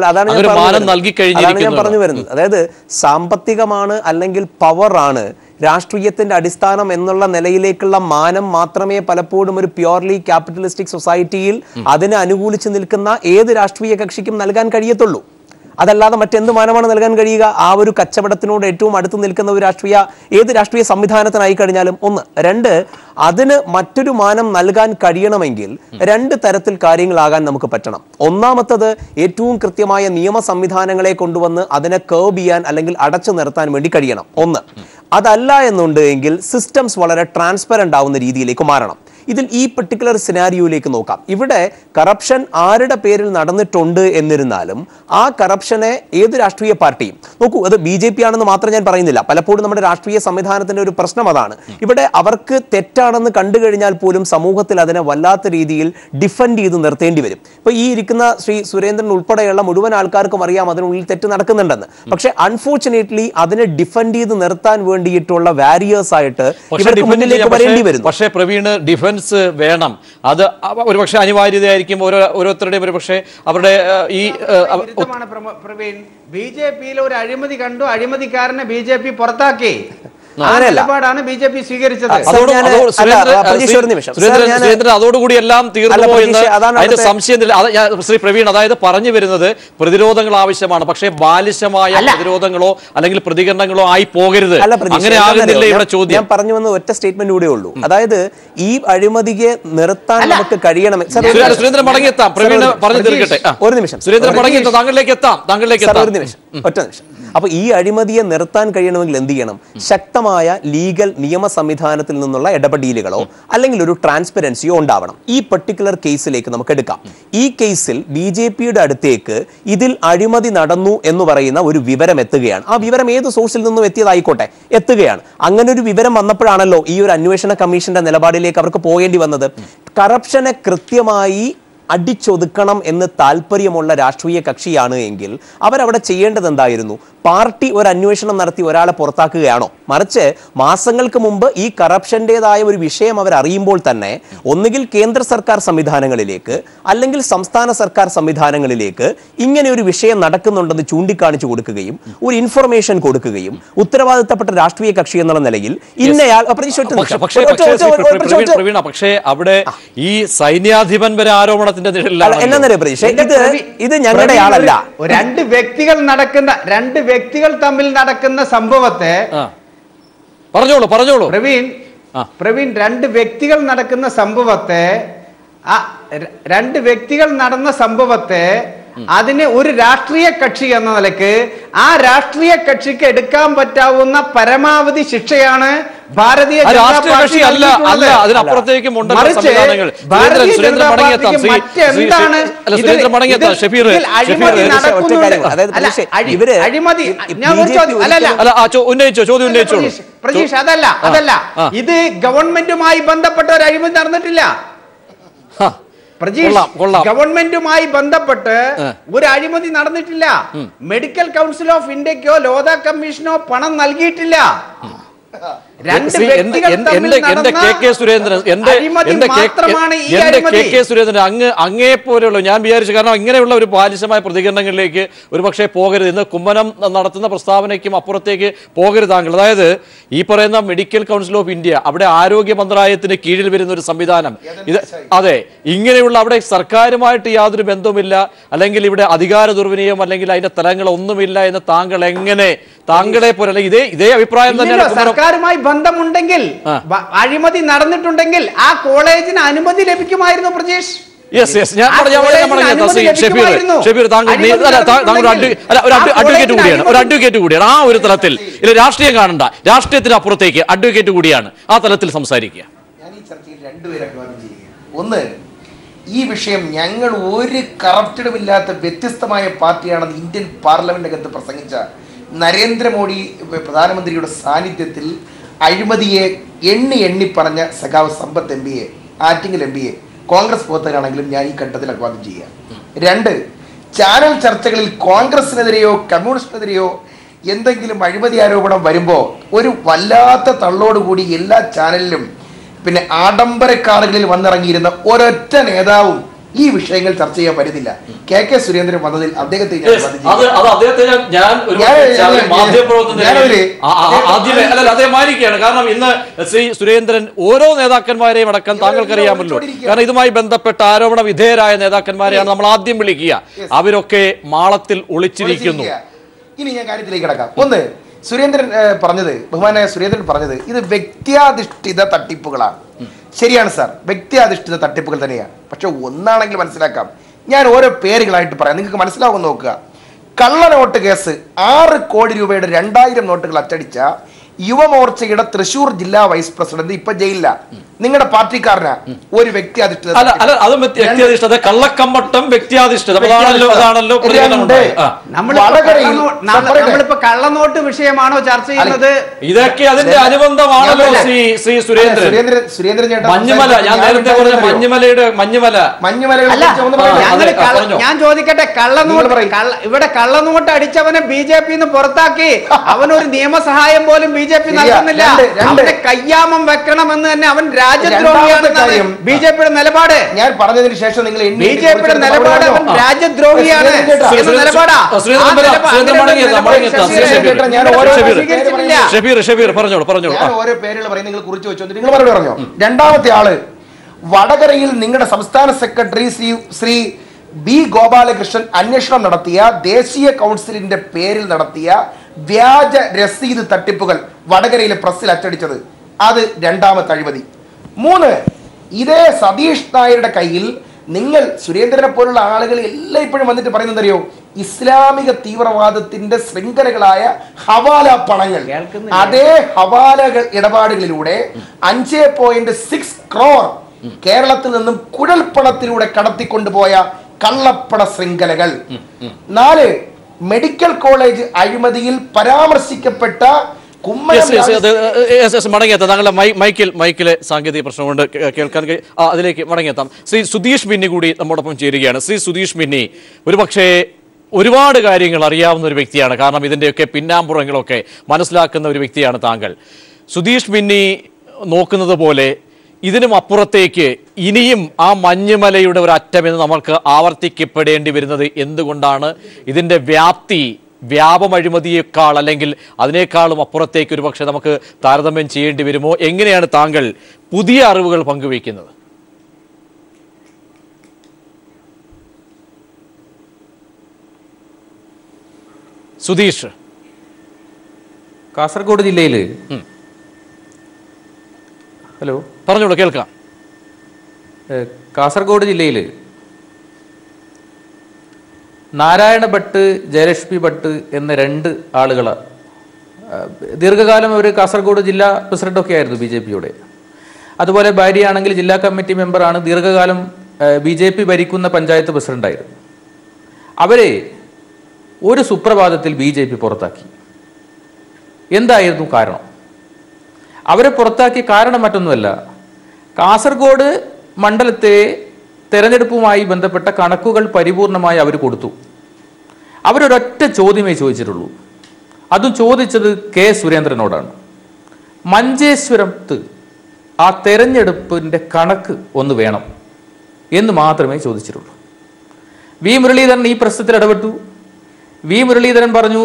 മാനം നൽകി കഴിഞ്ഞിരിക്കുന്നു. ഞാൻ പറഞ്ഞു വരുന്നത്, അതായത് സാമ്പത്തികമാണ് അല്ലെങ്കിൽ പവറാണ് രാഷ്ട്രീയത്തിന്റെ അടിസ്ഥാനം എന്നുള്ള നിലയിലേക്കുള്ള മാനം മാത്രമേ പലപ്പോഴും ഒരു പ്യോർലി ക്യാപിറ്റലിസ്റ്റിക് സൊസൈറ്റിയിൽ അതിനെ അനുകൂലിച്ച് നിൽക്കുന്ന ഏത് രാഷ്ട്രീയ കക്ഷിക്കും നൽകാൻ കഴിയത്തുള്ളൂ. അതല്ലാതെ മറ്റെന്ത് മാനമാണ് നൽകാൻ കഴിയുക? ആ ഒരു കച്ചവടത്തിനോട് ഏറ്റവും അടുത്ത് നിൽക്കുന്ന ഒരു ഏത് രാഷ്ട്രീയ സംവിധാനത്തിനായി കഴിഞ്ഞാലും. ഒന്ന്. രണ്ട്, അതിന് മറ്റൊരു മാനം നൽകാൻ കഴിയണമെങ്കിൽ രണ്ട് തരത്തിൽ കാര്യങ്ങളാകാൻ നമുക്ക് പറ്റണം. ഒന്നാമത്തത്, ഏറ്റവും കൃത്യമായ നിയമ സംവിധാനങ്ങളെ കൊണ്ടുവന്ന് അതിനെ കേർബ് ചെയ്യാൻ അല്ലെങ്കിൽ അടച്ചു നിർത്താൻ വേണ്ടി കഴിയണം. ഒന്ന്. അതല്ല എന്നുണ്ടെങ്കിൽ സിസ്റ്റംസ് വളരെ ട്രാൻസ്പെറന്റ് ആവുന്ന രീതിയിലേക്ക് മാറണം. ഇതിൽ ഈ പെർട്ടിക്കുലർ സിനാരിയോയിലേക്ക് നോക്കാം. ഇവിടെ കറപ്ഷൻ ആരുടെ പേരിൽ നടന്നിട്ടുണ്ട് എന്നിരുന്നാലും ആ കറപ്ഷനെ ഏത് രാഷ്ട്രീയ പാർട്ടിയും നോക്കൂ, അത് BJP ആണെന്ന് മാത്രം ഞാൻ പറയുന്നില്ല. പലപ്പോഴും നമ്മുടെ രാഷ്ട്രീയ സംവിധാനത്തിന്റെ ഒരു പ്രശ്നം അതാണ്. ഇവിടെ അവർക്ക് തെറ്റാണെന്ന് കണ്ടു കഴിഞ്ഞാൽ പോലും സമൂഹത്തിൽ അതിനെ വല്ലാത്ത രീതിയിൽ ഡിഫെൻഡ് ചെയ്ത് നിർത്തേണ്ടി വരും. ഇപ്പൊ ഈ ഇരിക്കുന്ന ശ്രീ സുരേന്ദ്രൻ ഉൾപ്പെടെയുള്ള മുഴുവൻ ആൾക്കാർക്കും അറിയാം അതിനുള്ളിൽ തെറ്റ് നടക്കുന്നുണ്ടെന്ന്. പക്ഷെ അൺഫോർച്ചുനേറ്റ്ലി അതിനെ ഡിഫെൻഡ് ചെയ്ത് നിർത്താൻ വേണ്ടിയിട്ടുള്ള വാരിയേഴ്സ് ആയിട്ട് ഇവർക്ക് മുന്നിലേക്ക് വരേണ്ടി വരുന്നു. പക്ഷേ പ്രവീണ്, ഡിഫൻസ് വേണം. അത് ഒരുപക്ഷെ അനിവാര്യതയായിരിക്കും ഓരോരുത്തരുടെയും. ഒരുപക്ഷെ അവരുടെ ഈ BJP-യിൽ ഒരു അഴിമതി കണ്ടു, അഴിമതിക്കാരനെ BJP പുറത്താക്കി. അങ്ങനെയല്ലാണ് BJP സ്വീകരിച്ചത്. അതോടുകൂടി എല്ലാം തീർന്നുപോയെന്ന് അതിന്റെ സംശയമില്ല. ശ്രീ പ്രവീൺ, അതായത് പറഞ്ഞു വരുന്നത് പ്രതിരോധങ്ങൾ ആവശ്യമാണ്, പക്ഷേ ബാലിശമായ പ്രതിരോധങ്ങളോ അല്ലെങ്കിൽ പ്രതികരണങ്ങളോ ആയി പോകരുത്. അങ്ങനെ ആകുന്നില്ല ഇവിടെ ചോദ്യം. ഞാൻ പറഞ്ഞു വന്ന ഒറ്റ സ്റ്റേറ്റ്മെന്റ് കൂടെ ഉള്ളൂ. അതായത് ഈ അഴിമതിയെ നിർത്താൻ നമുക്ക് കഴിയണം. സുരേന്ദ്രൻ മടങ്ങിയെത്താം. പ്രവീൺ പറഞ്ഞു തീർക്കട്ടെ. ഒരു നിമിഷം. സുരേന്ദ്രൻ മടങ്ങിയെത്താം. താങ്കളിലേക്ക് എത്താം. ഒരു നിമിഷം, ഒറ്റ നിമിഷം. അപ്പൊ ഈ അഴിമതിയെ നിർത്താൻ കഴിയണമെങ്കിൽ എന്ത് ചെയ്യണം? ശക്തമായ ലീഗൽ നിയമ സംവിധാനത്തിൽ നിന്നുള്ള ഇടപെടലുകളോ അല്ലെങ്കിൽ ഒരു ട്രാൻസ്പെറൻസിയോ ഉണ്ടാവണം. ഈ പെർട്ടിക്കുലർ കേസിലേക്ക് നമുക്ക് എടുക്കാം. ഈ കേസിൽ BJP-യുടെ അടുത്തേക്ക് ഇതിൽ അഴിമതി നടന്നു എന്ന് പറയുന്ന ഒരു വിവരം എത്തുകയാണ്. ആ വിവരം ഏത് സോഴ്സിൽ നിന്നും എത്തിയതായിക്കോട്ടെ, എത്തുകയാണ്. അങ്ങനെ ഒരു വിവരം വന്നപ്പോഴാണല്ലോ ഈ ഒരു അന്വേഷണ കമ്മീഷന്റെ നിലപാടിലേക്ക് അവർക്ക് പോകേണ്ടി വന്നത്. കറപ്ഷനെ കൃത്യമായി അടിച്ചൊതുക്കണം എന്ന് താല്പര്യമുള്ള രാഷ്ട്രീയ കക്ഷിയാണ് എങ്കിൽ അവരവിടെ ചെയ്യേണ്ടത് എന്തായിരുന്നു? പാർട്ടി ഒരു അന്വേഷണം നടത്തി ഒരാളെ പുറത്താക്കുകയാണോ? മറിച്ച് മാസങ്ങൾക്ക് മുമ്പ് ഈ കറപ്ഷൻ്റെതായ ഒരു വിഷയം അവർ അറിയുമ്പോൾ തന്നെ ഒന്നുകിൽ കേന്ദ്ര സർക്കാർ സംവിധാനങ്ങളിലേക്ക് അല്ലെങ്കിൽ സംസ്ഥാന സർക്കാർ സംവിധാനങ്ങളിലേക്ക് ഇങ്ങനെ ഒരു വിഷയം നടക്കുന്നുണ്ടെന്ന് ചൂണ്ടിക്കാണിച്ചു കൊടുക്കുകയും ഒരു ഇൻഫർമേഷൻ കൊടുക്കുകയും ഉത്തരവാദിത്തപ്പെട്ട രാഷ്ട്രീയ കക്ഷി എന്നുള്ള നിലയിൽ ഇന്നയാൾ പക്ഷേ അവിടെ ഈ സൈന്യാധിപൻ വരെ ആരോപണം ഇത് ഞങ്ങളുടെ ആളല്ല. രണ്ട് വ്യക്തികൾ തമ്മിൽ നടക്കുന്ന സംഭവത്തെ പറഞ്ഞോളൂ പ്രവീൺ രണ്ട് വ്യക്തികൾ നടക്കുന്ന സംഭവത്തെ അതിന് ഒരു രാഷ്ട്രീയ കക്ഷി എന്ന നിലക്ക് ആ രാഷ്ട്രീയ കക്ഷിക്ക് എടുക്കാൻ പറ്റാവുന്ന പരമാവധി ശിക്ഷയാണ് ഭാരതീയ രാഷ്ട്രീയ കക്ഷി അല്ല, അതിനപ്പുറത്തേക്കും മറ്റെന്താണ് പ്രജീഷ്? അതല്ല ഇത് ഗവൺമെന്റുമായി ബന്ധപ്പെട്ട ഒരു അഴിമതി നടന്നിട്ടില്ല പ്രജീഷ്. ഗവൺമെന്റുമായി ബന്ധപ്പെട്ട് ഒരു അഴിമതി നടന്നിട്ടില്ല. മെഡിക്കൽ കൗൺസിൽ ഓഫ് ഇന്ത്യക്കോ ലോധ കമ്മീഷനോ പണം നൽകിയിട്ടില്ല. അങ്ങേ പോലെയുള്ള ഞാൻ വിചാരിച്ചു, കാരണം ഇങ്ങനെയുള്ള ഒരു ബാലിശമായ പ്രതികരണങ്ങളിലേക്ക് ഒരു പക്ഷേ പോകരുത്. ഇന്ന് കുമ്മനം നടത്തുന്ന പ്രസ്താവനയ്ക്കും അപ്പുറത്തേക്ക് പോകരുത് താങ്കൾ. അതായത് ഈ പറയുന്ന മെഡിക്കൽ കൗൺസിൽ ഓഫ് ഇന്ത്യ, അവിടെ ആരോഗ്യ മന്ത്രാലയത്തിന് കീഴിൽ വരുന്ന ഒരു സംവിധാനം, ഇത് അതെ ഇങ്ങനെയുള്ള അവിടെ സർക്കാരുമായിട്ട് യാതൊരു ബന്ധവുമില്ല, അല്ലെങ്കിൽ ഇവിടെ അധികാര ദുർവിനിയോഗം അല്ലെങ്കിൽ അതിന്റെ തലങ്ങളൊന്നുമില്ല എന്ന് താങ്കൾ എങ്ങനെ, താങ്കളെ പോലെ അല്ലെങ്കിൽ ഇതേ അഭിപ്രായം തന്നെയാണ് സർക്കാരുമായി ബന്ധമുണ്ടെങ്കിൽ, അഴിമതി നടന്നിട്ടുണ്ടെങ്കിൽ ആ കോളേജിന് അനുമതി ലഭിക്കുമായിരുന്നു പ്രജീഷ്. ഞാൻ ഒരു അഡ്വക്കേറ്റ് കൂടിയാണ് ആ ഒരു തലത്തിൽ. രാഷ്ട്രീയം കാണണ്ട, രാഷ്ട്രീയത്തിന് അപ്പുറത്തേക്ക് അഡ്വക്കേറ്റ് കൂടിയാണ്, ആ തലത്തിൽ സംസാരിക്കുക. ഞാൻ ഈ ചർച്ചയിൽ രണ്ടുപേരെ അഭിവാദ്യം ചെയ്യുക. ഒന്ന്, ഈ വിഷയം ഞങ്ങൾ ഒരു കറപ്റ്റഡുമില്ലാത്ത വ്യത്യസ്തമായ പാർട്ടിയാണെന്ന് ഇന്ത്യൻ പാർലമെന്റിനകത്ത് പ്രസംഗിച്ച നരേന്ദ്രമോദി പ്രധാനമന്ത്രിയുടെ സാന്നിധ്യത്തിൽ അഴിമതിയെ എണ്ണി പറഞ്ഞ സഖാവ് സമ്പത്ത് എം പിയെ, ആറ്റിങ്ങൽ എം പിയെ കോൺഗ്രസ് പ്രവർത്തകരാണെങ്കിലും ഞാൻ ഈ ഘട്ടത്തിൽ അഭിവാദ്യം ചെയ്യുക. രണ്ട്, ചാനൽ ചർച്ചകളിൽ കോൺഗ്രസിനെതിരെയോ കമ്മ്യൂണിസ്റ്റിനെതിരെയോ എന്തെങ്കിലും അഴിമതി ആരോപണം വരുമ്പോൾ ഒരു വല്ലാത്ത തള്ളോടുകൂടി എല്ലാ ചാനലിലും പിന്നെ ആഡംബര കാറുകളിൽ വന്നിറങ്ങിയിരുന്ന ഒരൊറ്റ നേതാവും ഈ വിഷയങ്ങൾ ചർച്ച ചെയ്യാൻ വരുന്നില്ല. കെ സുരേന്ദ്രൻ വന്നതിൽ അദ്ദേഹത്തെ കാരണം ഇന്ന് ശ്രീ സുരേന്ദ്രൻ ഓരോ നേതാക്കന്മാരെയും അടക്കം താങ്കൾക്കറിയാമല്ലോ, കാരണം ഇതുമായി ബന്ധപ്പെട്ട ആരോപണ വിധേയരായ നേതാക്കന്മാരെയാണ് നമ്മൾ ആദ്യം വിളിക്കുക. അവരൊക്കെ മാളത്തിൽ ഒളിച്ചിരിക്കുന്നു. ഇനി ഞാൻ കാര്യത്തിലേക്ക് കിടക്കാം. ഒന്ന്, ബഹുമാനായ സുരേന്ദ്രൻ പറഞ്ഞത് ഇത് വ്യക്തിയാധിഷ്ഠിത തട്ടിപ്പുകളാണ്. ശരിയാണ് സാർ, വ്യക്തിയാധിഷ്ഠിത തട്ടിപ്പുകൾ തന്നെയാണ്. പക്ഷെ ഒന്നാണെങ്കിൽ മനസ്സിലാക്കാം, ഞാൻ ഓരോ പേരുകളായിട്ട് പറയാം, നിങ്ങൾക്ക് മനസ്സിലാവും നോക്കുക. കള്ളനോട്ട് കേസ് 6 കോടി രൂപയുടെ 2000 നോട്ടുകൾ അച്ചടിച്ച യുവമോർച്ചയുടെ തൃശൂർ ജില്ലാ വൈസ് പ്രസിഡന്റ് ഇപ്പൊ ജയിലില്ല. നിങ്ങളുടെ പാർട്ടിക്കാരനാ. ഒരു വ്യക്തിയാധിഷ്ഠിത കള്ളക്കമ്മട്ടം വ്യക്തിയാധിഷ്ഠിതം നമ്മളിപ്പോ കള്ളനോട്ട് വിഷയമാണോ ചർച്ച ചെയ്യുന്നത്? ഇതൊക്കെ അതിന്റെ അനുബന്ധമാണല്ലോ ശ്രീ സുരേന്ദ്രൻ ചേട്ടൻ. മഞ്ഞുമല, ഞാൻ നേരത്തെ പറഞ്ഞ ഞാൻ ചോദിക്കട്ടെ, ഇവിടെ കള്ളനോട്ട് അടിച്ചവനെ BJP പുറത്താക്കി, അവനൊരു നിയമസഹായം പോലും BJP നൽകുന്നില്ല. അവനെ കയ്യാമം വെക്കണമെന്ന് തന്നെ അവൻ രാജ്യദ്രോഹിയാണ് BJPയുടെ നിലപാട്. ഞാൻ പറഞ്ഞതിന് ശേഷം നിങ്ങൾ BJPയുടെ നിലപാട് അവൻ രാജ്യദ്രോഹിയാണ് എന്ന നിലപാടാ. ഞാൻ ഓരോ പേരുകൾ പറയും, നിങ്ങൾ കുറിച്ച് വെച്ചോ, നിങ്ങൾ മറുപടി പറഞ്ഞോ. രണ്ടാമത്തെ ആള്, വടകരയിൽ നിങ്ങളുടെ സംസ്ഥാന സെക്രട്ടറി ശ്രീ B ഗോപാലകൃഷ്ണൻ അന്വേഷണം നടത്തിയ ദേശീയ കൗൺസിലിന്റെ പേരിൽ നടത്തിയ വ്യാജ രസീത് തട്ടിപ്പുകൾ വടകരയിലെ പ്രസ്സിൽ അച്ചടിച്ചത്, അത് രണ്ടാമത്തെ അഴിമതി. 3, ഇതേ സതീഷ് നായരുടെ കയ്യിൽ നിങ്ങൾ സുരേന്ദ്രനെ പോലുള്ള ആളുകൾ എല്ലാം ഇപ്പോഴും വന്നിട്ട് പറയുന്നത് അറിയോ, ഇസ്ലാമിക തീവ്രവാദത്തിന്റെ ശൃംഖലകളായ ഹവാല പണങ്ങൾ, അതേ ഹവാല ഇടപാടുകളിലൂടെ 5.6 crore കേരളത്തിൽ നിന്നും കുഴൽപ്പണത്തിലൂടെ കടത്തിക്കൊണ്ടുപോയ കള്ളപ്പണ ശൃംഖലകൾ. 4, മെഡിക്കൽ കോളേജ് അഴിമതിയിൽ പരാമർശിക്കപ്പെട്ട മടങ്ങിയെത്താം. താങ്കളുടെ മൈക്കിലെ സാങ്കേതിക പ്രശ്നം കൊണ്ട് കേൾക്കാൻ അതിലേക്ക് മടങ്ങിയെത്താം. ശ്രീ സുധീഷ് ബിന്നി കൂടി നമ്മോടൊപ്പം ചേരുകയാണ്. ശ്രീ സുധീഷ് ബിന്നി ഒരുപക്ഷേ ഒരുപാട് കാര്യങ്ങൾ അറിയാവുന്ന ഒരു വ്യക്തിയാണ്, കാരണം ഇതിൻ്റെയൊക്കെ പിന്നാമ്പുറങ്ങളൊക്കെ മനസ്സിലാക്കുന്ന ഒരു വ്യക്തിയാണ് താങ്കൾ. സുധീഷ് ബിന്നി നോക്കുന്നത് പോലെ ഇതിനും അപ്പുറത്തേക്ക് ഇനിയും ആ മഞ്ഞുമലയുടെ ഒരു അറ്റമെന്ന് നമ്മൾക്ക് ആവർത്തിക്കപ്പെടേണ്ടി വരുന്നത് എന്തുകൊണ്ടാണ്? ഇതിൻ്റെ വ്യാപം അഴിമതിയേക്കാൾ അല്ലെങ്കിൽ അതിനേക്കാളും അപ്പുറത്തേക്ക് ഒരു പക്ഷേ നമുക്ക് താരതമ്യം ചെയ്യേണ്ടി വരുമോ? എങ്ങനെയാണ് താങ്കൾ പുതിയ അറിവുകൾ പങ്കുവയ്ക്കുന്നത്? സുധീഷ്, കാസർഗോഡ് ജില്ലയിൽ ഹലോ പറഞ്ഞോളൂ, കേൾക്കാം. കാസർഗോഡ് ജില്ലയിൽ നാരായണ ഭട്ട്, ജയലക്ഷ്മി ഭട്ട് എന്ന 2 ആളുകൾ ദീർഘകാലം അവർ കാസർഗോഡ് ജില്ലാ പ്രസിഡന്റൊക്കെ ആയിരുന്നു BJP-യുടെ. അതുപോലെ ഭാര്യയാണെങ്കിൽ ജില്ലാ കമ്മിറ്റി മെമ്പറാണ്, ദീർഘകാലം BJP ഭരിക്കുന്ന പഞ്ചായത്ത് പ്രസിഡന്റായിരുന്നു. അവരെ ഒരു സുപ്രഭാതത്തിൽ BJP പുറത്താക്കി. എന്തായിരുന്നു കാരണം? അവരെ പുറത്താക്കിയ കാരണം മറ്റൊന്നുമല്ല, കാസർഗോഡ് മണ്ഡലത്തെ തെരഞ്ഞെടുപ്പുമായി ബന്ധപ്പെട്ട കണക്കുകൾ പരിപൂർണമായി അവർ കൊടുത്തു. അവരൊരൊറ്റ ചോദ്യമേ ചോദിച്ചിട്ടുള്ളൂ. അതും ചോദിച്ചത് K. സുരേന്ദ്രനോടാണ്. മഞ്ചേശ്വരത്ത് ആ തെരഞ്ഞെടുപ്പിൻ്റെ കണക്ക് ഒന്ന് വേണം എന്ന് മാത്രമേ ചോദിച്ചിട്ടുള്ളൂ. വി. മുരളീധരൻ ഈ പ്രശ്നത്തിൽ ഇടപെട്ടു. വി. മുരളീധരൻ പറഞ്ഞു,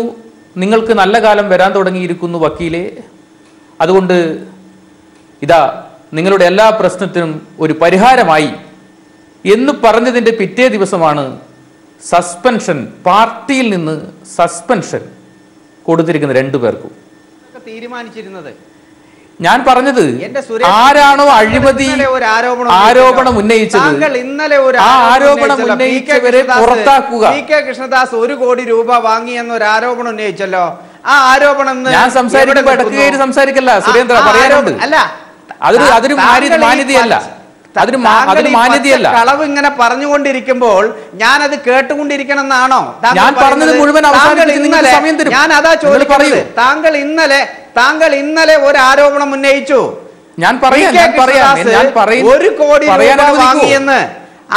നിങ്ങൾക്ക് നല്ല കാലം വരാൻ തുടങ്ങിയിരിക്കുന്നു വക്കീലെ, അതുകൊണ്ട് ഇതാ നിങ്ങളുടെ എല്ലാ പ്രശ്നത്തിനും ഒരു പരിഹാരമായി എന്ന് പറഞ്ഞതിൻ്റെ പിറ്റേ ദിവസമാണ് സസ്പെൻഷൻ, പാർട്ടിയിൽ നിന്ന് സസ്പെൻഷൻ കൊടുത്തിരിക്കുന്നത് 2 പേർക്കും. തീരുമാനിച്ചിരുന്നത് ഞാൻ പറഞ്ഞത്, ആരാണോ അഴിമതി ആരോപണം ഉന്നയിച്ചത് ആ ആരോപണം ഉന്നയിച്ചവരെ പുറത്താക്കുക. K. കൃഷ്ണദാസ് 1 കോടി രൂപ വാങ്ങി എന്നൊരു ആരോപണം ഉന്നയിച്ചല്ലോ. ആ ആരോപണം ഞാൻ സംസാരിക്കുമ്പോൾ ഇടയ്ക്ക് സംസാരിക്കല്ല സുരേന്ദ്ര, പറയാനുണ്ട്. അല്ല, അതൊരു മാന്യതയല്ല, അതൊരു മാന്യതയല്ല. കളവ് ഇങ്ങനെ പറഞ്ഞുകൊണ്ടിരിക്കുമ്പോൾ ഞാൻ അത് കേട്ടുകൊണ്ടിരിക്കണം എന്നാണോ ഞാൻ പറഞ്ഞത് മുഴുവൻ സമയം തരും. ഞാൻ അതാ ചോദിക്കുന്നത്. താങ്കൾ ഇന്നലെ ഒരു ആരോപണം ഉന്നയിച്ചു. ഞാൻ പറയാം 1 കോടി രൂപ വാങ്ങിയെന്ന്.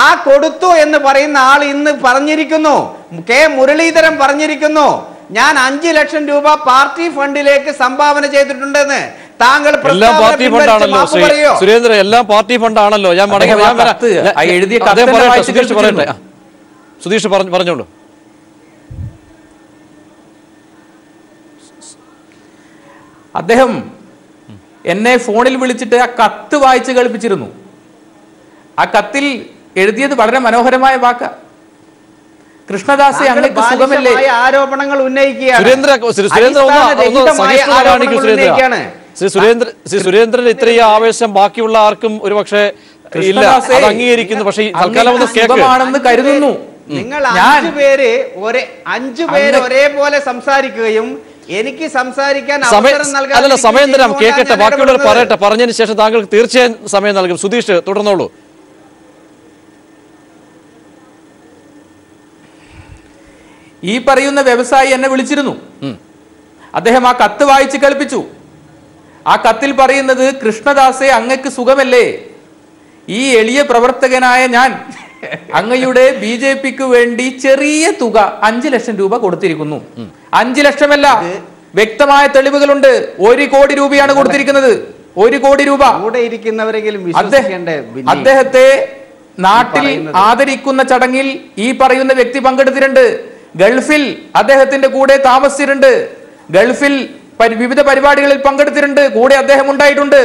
ആ കൊടുത്തു എന്ന് പറയുന്ന ആൾ ഇന്ന് പറഞ്ഞിരിക്കുന്നു, K. മുരളീധരൻ പറഞ്ഞിരിക്കുന്നു, ഞാൻ 5 ലക്ഷം രൂപ പാർട്ടി ഫണ്ടിലേക്ക് സംഭാവന ചെയ്തിട്ടുണ്ടെന്ന്. താങ്കൾ സുരേന്ദ്ര, എല്ലാം പാർട്ടി ഫണ്ടാണല്ലോ. ഞാൻ സുധീഷ് പറഞ്ഞോളൂ. അദ്ദേഹം എന്നെ ഫോണിൽ വിളിച്ചിട്ട് ആ കത്ത് വായിച്ച് കേൾപ്പിച്ചിരുന്നു. ആ കത്തിൽ എഴുതിയത് വളരെ മനോഹരമായ വാക്ക. കൃഷ്ണദാസെ അങ്ങേക്ക് സുഖമല്ലേ? ആരോപണങ്ങൾ സുരേന്ദ്രൻ ഇത്രയും ആവേശം ബാക്കിയുള്ള ആർക്കും ഒരുപക്ഷെ അംഗീകരിക്കുന്നു. പക്ഷേ സുഖമാണെന്ന് കരുതുന്നു. നിങ്ങൾ 5 പേര് ഒരേപോലെ സംസാരിക്കുകയും എനിക്ക് സംസാരിക്കാൻ സമയം തരാം, കേൾക്കട്ടെ, ബാക്കിയുള്ളവർ പറയട്ടെ. പറഞ്ഞതിന് ശേഷം താങ്കൾക്ക് തീർച്ചയായും സമയം നൽകും. സുധീഷ് തുടർന്നോളൂ. ഈ പറയുന്ന വ്യവസായി എന്നെ വിളിച്ചിരുന്നു. അദ്ദേഹം ആ കത്ത് വായിച്ച് കേൾപ്പിച്ചു. ആ കത്തിൽ പറയുന്നത്, കൃഷ്ണദാസെ അങ്ങക്ക് സുഖമല്ലേ? ഈ എളിയ പ്രവർത്തകനായ ഞാൻ അങ്ങയുടെ BJP-ക്ക് വേണ്ടി ചെറിയ തുക 5 ലക്ഷം രൂപ കൊടുത്തിരിക്കുന്നു. 5 ലക്ഷമല്ല, വ്യക്തമായ തെളിവുകളുണ്ട്. 1 കോടി രൂപയാണ് കൊടുത്തിരിക്കുന്നത്. 1 കോടി രൂപ. അദ്ദേഹത്തെ നാട്ടിൽ ആദരിക്കുന്ന ചടങ്ങിൽ ഈ പറയുന്ന വ്യക്തി പങ്കെടുത്തിട്ടുണ്ട്. ഗൾഫിൽ അദ്ദേഹത്തിന്റെ കൂടെ താമസിച്ചിട്ടുണ്ട്. ഗൾഫിൽ വിവിധ പരിപാടികളിൽ പങ്കെടുത്തിട്ടുണ്ട്. കൂടെ അദ്ദേഹം ഉണ്ടായിട്ടുണ്ട്.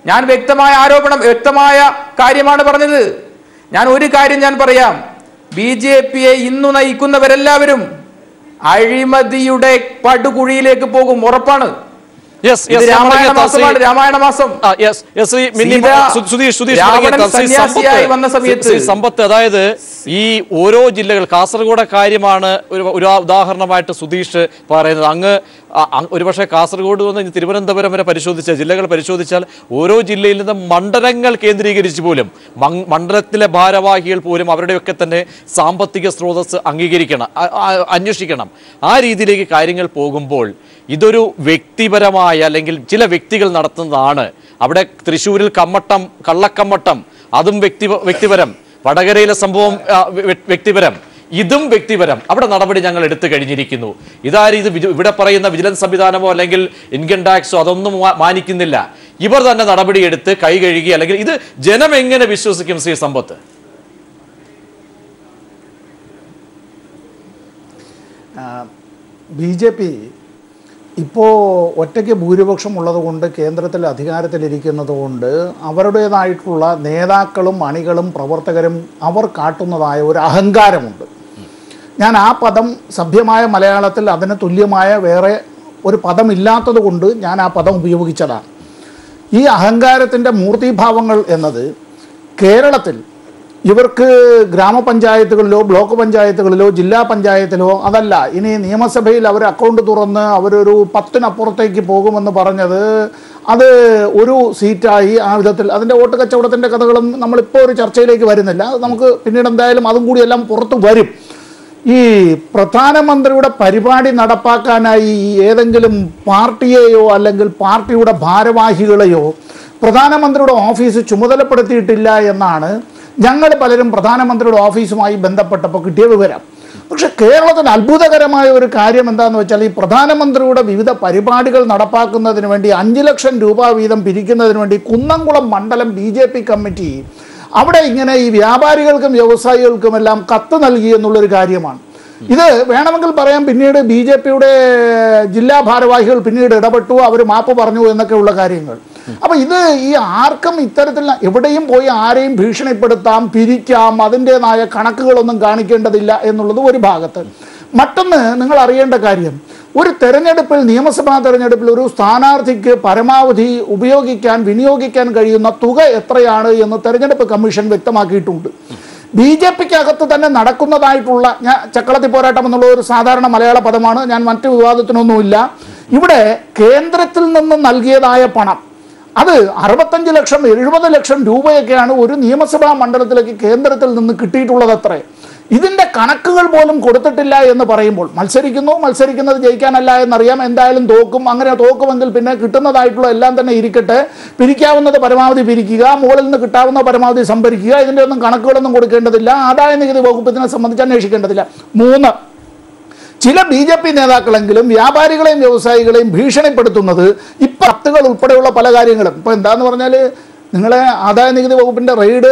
ഞാൻ വ്യക്തമായ കാര്യമാണ് പറഞ്ഞത്. ഞാൻ ഒരു കാര്യം ഞാൻ പറയാം, BJP-യെ ഇന്നു നയിക്കുന്നവരെല്ലാവരും അഴിമതിയുടെ പടുകുഴിയിലേക്ക് പോകും, ഉറപ്പാണ്. രാമായണ മാസം വന്ന സമയത്ത് സമ്പത്ത്, അതായത് ഈ ഓരോ ജില്ലകൾ, കാസർഗോഡ് കാര്യമാണ് ഒരു ഉദാഹരണമായിട്ട് സുധീഷ് പറയുന്നത്. അങ്ങ് ഒരുപക്ഷെ കാസർഗോഡ് നിന്ന് തിരുവനന്തപുരം വരെ പരിശോധിച്ചാൽ, ജില്ലകൾ പരിശോധിച്ചാൽ ഓരോ ജില്ലയിൽ നിന്ന് മണ്ഡലങ്ങൾ കേന്ദ്രീകരിച്ച് പോലും മണ്ഡലത്തിലെ ഭാരവാഹികൾ പോലും അവരുടെയൊക്കെ തന്നെ സാമ്പത്തിക സ്രോതസ് അന്വേഷിക്കണം. ആ രീതിയിലേക്ക് കാര്യങ്ങൾ പോകുമ്പോൾ ഇതൊരു വ്യക്തിപരമായ, അല്ലെങ്കിൽ ചില വ്യക്തികൾ നടത്തുന്നതാണ്. അവിടെ തൃശ്ശൂരിൽ കള്ളക്കമ്മട്ടം, അതും വ്യക്തിപരം. വടകരയിലെ സംഭവം വ്യക്തിപരം, ഇതും വ്യക്തിപരം. അവിടെ നടപടി ഞങ്ങൾ എടുത്തു കഴിഞ്ഞിരിക്കുന്നു. ഇവിടെ പറയുന്ന വിജിലൻസ് സംവിധാനമോ അല്ലെങ്കിൽ ഇൻകം ടാക്സോ അതൊന്നും മാനിക്കുന്നില്ല. ഇവർ തന്നെ നടപടിയെടുത്ത് കൈ കഴുകി, അല്ലെങ്കിൽ ഇത് ജനം എങ്ങനെ വിശ്വസിക്കും? ശ്രീ സമ്പത്ത്, BJP ഇപ്പോൾ ഒറ്റയ്ക്ക് ഭൂരിപക്ഷം ഉള്ളതുകൊണ്ട്, കേന്ദ്രത്തിൽ അധികാരത്തിലിരിക്കുന്നത് കൊണ്ട് അവരുടേതായിട്ടുള്ള നേതാക്കളും അണികളും പ്രവർത്തകരും അവർ കാട്ടുന്നതായ ഒരു അഹങ്കാരമുണ്ട്. ഞാൻ ആ പദം സഭ്യമായ മലയാളത്തിൽ അതിന് തുല്യമായ വേറെ ഒരു പദമില്ലാത്തത് കൊണ്ട് ഞാൻ ആ പദം ഉപയോഗിച്ചതാണ്. ഈ അഹങ്കാരത്തിൻ്റെ മൂർത്തിഭാവങ്ങൾ എന്നത് കേരളത്തിൽ ഇവർക്ക് ഗ്രാമപഞ്ചായത്തുകളിലോ ബ്ലോക്ക് പഞ്ചായത്തുകളിലോ ജില്ലാ പഞ്ചായത്തിലോ അതല്ല, ഇനി നിയമസഭയിൽ അവർ അക്കൗണ്ട് തുറന്ന് അവരൊരു 10-നപ്പുറത്തേക്ക് പോകുമെന്ന് പറഞ്ഞത് അത് ഒരു സീറ്റായി ആ വിധത്തിൽ അതിൻ്റെ വോട്ട് കച്ചവടത്തിൻ്റെ കഥകളും നമ്മളിപ്പോൾ ഒരു ചർച്ചയിലേക്ക് വരുന്നില്ല. നമുക്ക് പിന്നീട് എന്തായാലും അതും കൂടി എല്ലാം പുറത്തു വരും. ഈ പ്രധാനമന്ത്രിയുടെ പരിപാടി നടപ്പാക്കാനായി ഏതെങ്കിലും പാർട്ടിയെയോ അല്ലെങ്കിൽ പാർട്ടിയുടെ ഭാരവാഹികളെയോ പ്രധാനമന്ത്രിയുടെ ഓഫീസ് ചുമതലപ്പെടുത്തിയിട്ടില്ല എന്നാണ് ഞങ്ങൾ പലരും പ്രധാനമന്ത്രിയുടെ ഓഫീസുമായി ബന്ധപ്പെട്ടപ്പോൾ കിട്ടിയ വിവരം. പക്ഷെ കേരളത്തിന് അത്ഭുതകരമായ ഒരു കാര്യം എന്താണെന്ന് വെച്ചാൽ ഈ പ്രധാനമന്ത്രിയുടെ വിവിധ പരിപാടികൾ നടപ്പാക്കുന്നതിന് വേണ്ടി 5 ലക്ഷം രൂപ വീതം പിരിക്കുന്നതിന് വേണ്ടി കുന്നംകുളം മണ്ഡലം BJP കമ്മിറ്റി അവിടെ ഇങ്ങനെ ഈ വ്യാപാരികൾക്കും വ്യവസായികൾക്കുമെല്ലാം കത്ത് നൽകി എന്നുള്ളൊരു കാര്യമാണ്. ഇത് വേണമെങ്കിൽ പറയാം പിന്നീട് BJPയുടെ ജില്ലാ ഭാരവാഹികൾ പിന്നീട് ഇടപെട്ടു, അവർ മാപ്പ് പറഞ്ഞു എന്നൊക്കെയുള്ള കാര്യങ്ങൾ. അപ്പൊ ഇത് ഈ ആർക്കും ഇത്തരത്തിൽ എവിടെയും പോയി ആരെയും ഭീഷണിപ്പെടുത്താം, പിരിക്കാം, അതിൻ്റെതായ കണക്കുകളൊന്നും കാണിക്കേണ്ടതില്ല എന്നുള്ളത് ഒരു ഭാഗത്ത്. മറ്റൊന്ന് നിങ്ങൾ അറിയേണ്ട കാര്യം, ഒരു തെരഞ്ഞെടുപ്പിൽ നിയമസഭാ തെരഞ്ഞെടുപ്പിൽ ഒരു സ്ഥാനാർത്ഥിക്ക് പരമാവധി വിനിയോഗിക്കാൻ കഴിയുന്ന തുക എത്രയാണ് എന്ന് തെരഞ്ഞെടുപ്പ് കമ്മീഷൻ വ്യക്തമാക്കിയിട്ടുണ്ട്. BJPക്കകത്ത് തന്നെ നടക്കുന്നതായിട്ടുള്ള ചക്കളത്തി പോരാട്ടം എന്നുള്ള ഒരു സാധാരണ മലയാള പദമാണ്, ഞാൻ മറ്റു വിവാദത്തിനൊന്നുമില്ല. ഇവിടെ കേന്ദ്രത്തിൽ നിന്ന് നൽകിയതായ പണം അത് 65 ലക്ഷം 70 ലക്ഷം രൂപയൊക്കെയാണ് ഒരു നിയമസഭാ മണ്ഡലത്തിലേക്ക് കേന്ദ്രത്തിൽ നിന്ന് കിട്ടിയിട്ടുള്ളത്. അത്രേ ഇതിൻ്റെ കണക്കുകൾ പോലും കൊടുത്തിട്ടില്ല എന്ന് പറയുമ്പോൾ മത്സരിക്കുന്നത് ജയിക്കാനല്ല എന്നറിയാം, എന്തായാലും തോക്കും. അങ്ങനെ തോക്കുമെങ്കിൽ പിന്നെ കിട്ടുന്നതായിട്ടുള്ള എല്ലാം തന്നെ ഇരിക്കട്ടെ, പിരിക്കാവുന്നത് പരമാവധി പിരിക്കുക, മുകളിൽ നിന്ന് കിട്ടാവുന്ന പരമാവധി സംഭരിക്കുക, ഇതിൻ്റെ ഒന്നും കണക്കുകളൊന്നും കൊടുക്കേണ്ടതില്ല, ആദായ നികുതി വകുപ്പ് ഇതിനെ സംബന്ധിച്ച് അന്വേഷിക്കേണ്ടതില്ല. 3, ചില BJP നേതാക്കളെങ്കിലും വ്യാപാരികളെയും വ്യവസായികളെയും ഭീഷണിപ്പെടുത്തുന്നത് ഇപ്പം കത്തുകൾ ഉൾപ്പെടെയുള്ള പല കാര്യങ്ങളും. ഇപ്പോൾ എന്താന്ന് പറഞ്ഞാൽ നിങ്ങളെ ആദായ നികുതി വകുപ്പിൻ്റെ റെയ്ഡ്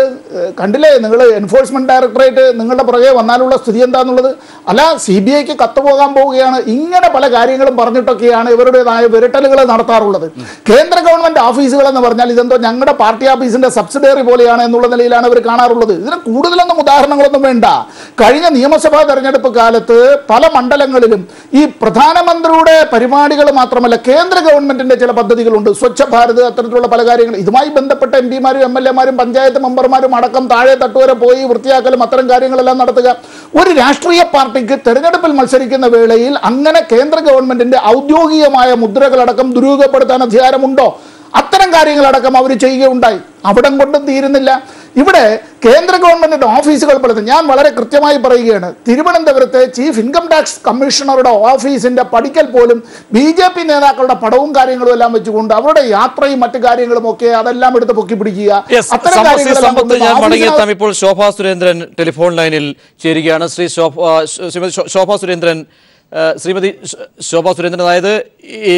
കണ്ടില്ലേ, നിങ്ങൾ എൻഫോഴ്സ്മെന്റ് ഡയറക്ടറേറ്റ് നിങ്ങളുടെ പുറകെ വന്നാലുള്ള സ്ഥിതി എന്താണെന്നുള്ളത്. അല്ല, CBIക്ക് കത്ത് പോകാൻ പോവുകയാണ്, ഇങ്ങനെ പല കാര്യങ്ങളും പറഞ്ഞിട്ടൊക്കെയാണ് ഇവരുടേതായ വിരട്ടലുകൾ നടത്താറുള്ളത്. കേന്ദ്ര ഗവൺമെന്റ് ഓഫീസുകൾ എന്ന് പറഞ്ഞാൽ ഇതെന്തോ ഞങ്ങളുടെ പാർട്ടി ഓഫീസിന്റെ സബ്സിഡറി പോലെയാണ് എന്നുള്ള നിലയിലാണ് അവർ കാണാറുള്ളത്. ഇതിന് കൂടുതലൊന്നും ഉദാഹരണങ്ങളൊന്നും വേണ്ട. കഴിഞ്ഞ നിയമസഭാ തെരഞ്ഞെടുപ്പ് കാലത്ത് പല മണ്ഡലങ്ങളിലും ഈ പ്രധാനമന്ത്രിയുടെ പരിപാടികൾ മാത്രമല്ല കേന്ദ്ര ഗവൺമെന്റിന്റെ ചില പദ്ധതികളുണ്ട്, സ്വച്ഛ ഭാരത്, അത്തരത്തിലുള്ള പല കാര്യങ്ങൾ. ഇതുമായി ബന്ധപ്പെട്ട MP-മാരും MLA-മാരും പഞ്ചായത്ത് മെമ്പർമാരും അടക്കം താഴെ തട്ടുവരെ പോയി വൃത്തിയാക്കലും അത്തരം കാര്യങ്ങളെല്ലാം നടത്തുക. ഒരു രാഷ്ട്രീയ പാർട്ടിക്ക് തെരഞ്ഞെടുപ്പിൽ മത്സരിക്കുന്ന വേളയിൽ അങ്ങനെ കേന്ദ്ര ഗവൺമെന്റിന്റെ ഔദ്യോഗികമായ മുദ്രകളടക്കം ദുരുപയോഗപ്പെടുത്താൻ അധികാരമുണ്ടോ? അത്തരം കാര്യങ്ങളടക്കം അവർ ചെയ്യുകയുണ്ടായി. അവിടം കൊണ്ടും തീരുന്നില്ല. ഇവിടെ കേന്ദ്ര ഗവൺമെന്റിന്റെ ഓഫീസുകൾ പലത് ഞാൻ വളരെ കൃത്യമായി പറയുകയാണ്. തിരുവനന്തപുരത്തെ ചീഫ് ഇൻകം ടാക്സ് കമ്മീഷണറുടെ ഓഫീസിന്റെ പടിക്കൽ പോലും BJP നേതാക്കളുടെ പടവും കാര്യങ്ങളും എല്ലാം വെച്ചുകൊണ്ട് അവരുടെ യാത്രയും മറ്റു കാര്യങ്ങളും ഒക്കെ അതെല്ലാം എടുത്ത് പൊക്കി പിടിക്കുക. ഞാൻ ഇപ്പോൾ ശോഭാ സുരേന്ദ്രൻ ടെലിഫോൺ ലൈനിൽ ചേരുകയാണ്. ശോഭാ സുരേന്ദ്രൻ, ശ്രീമതി ശോഭാ സുരേന്ദ്രൻ, അതായത് ഈ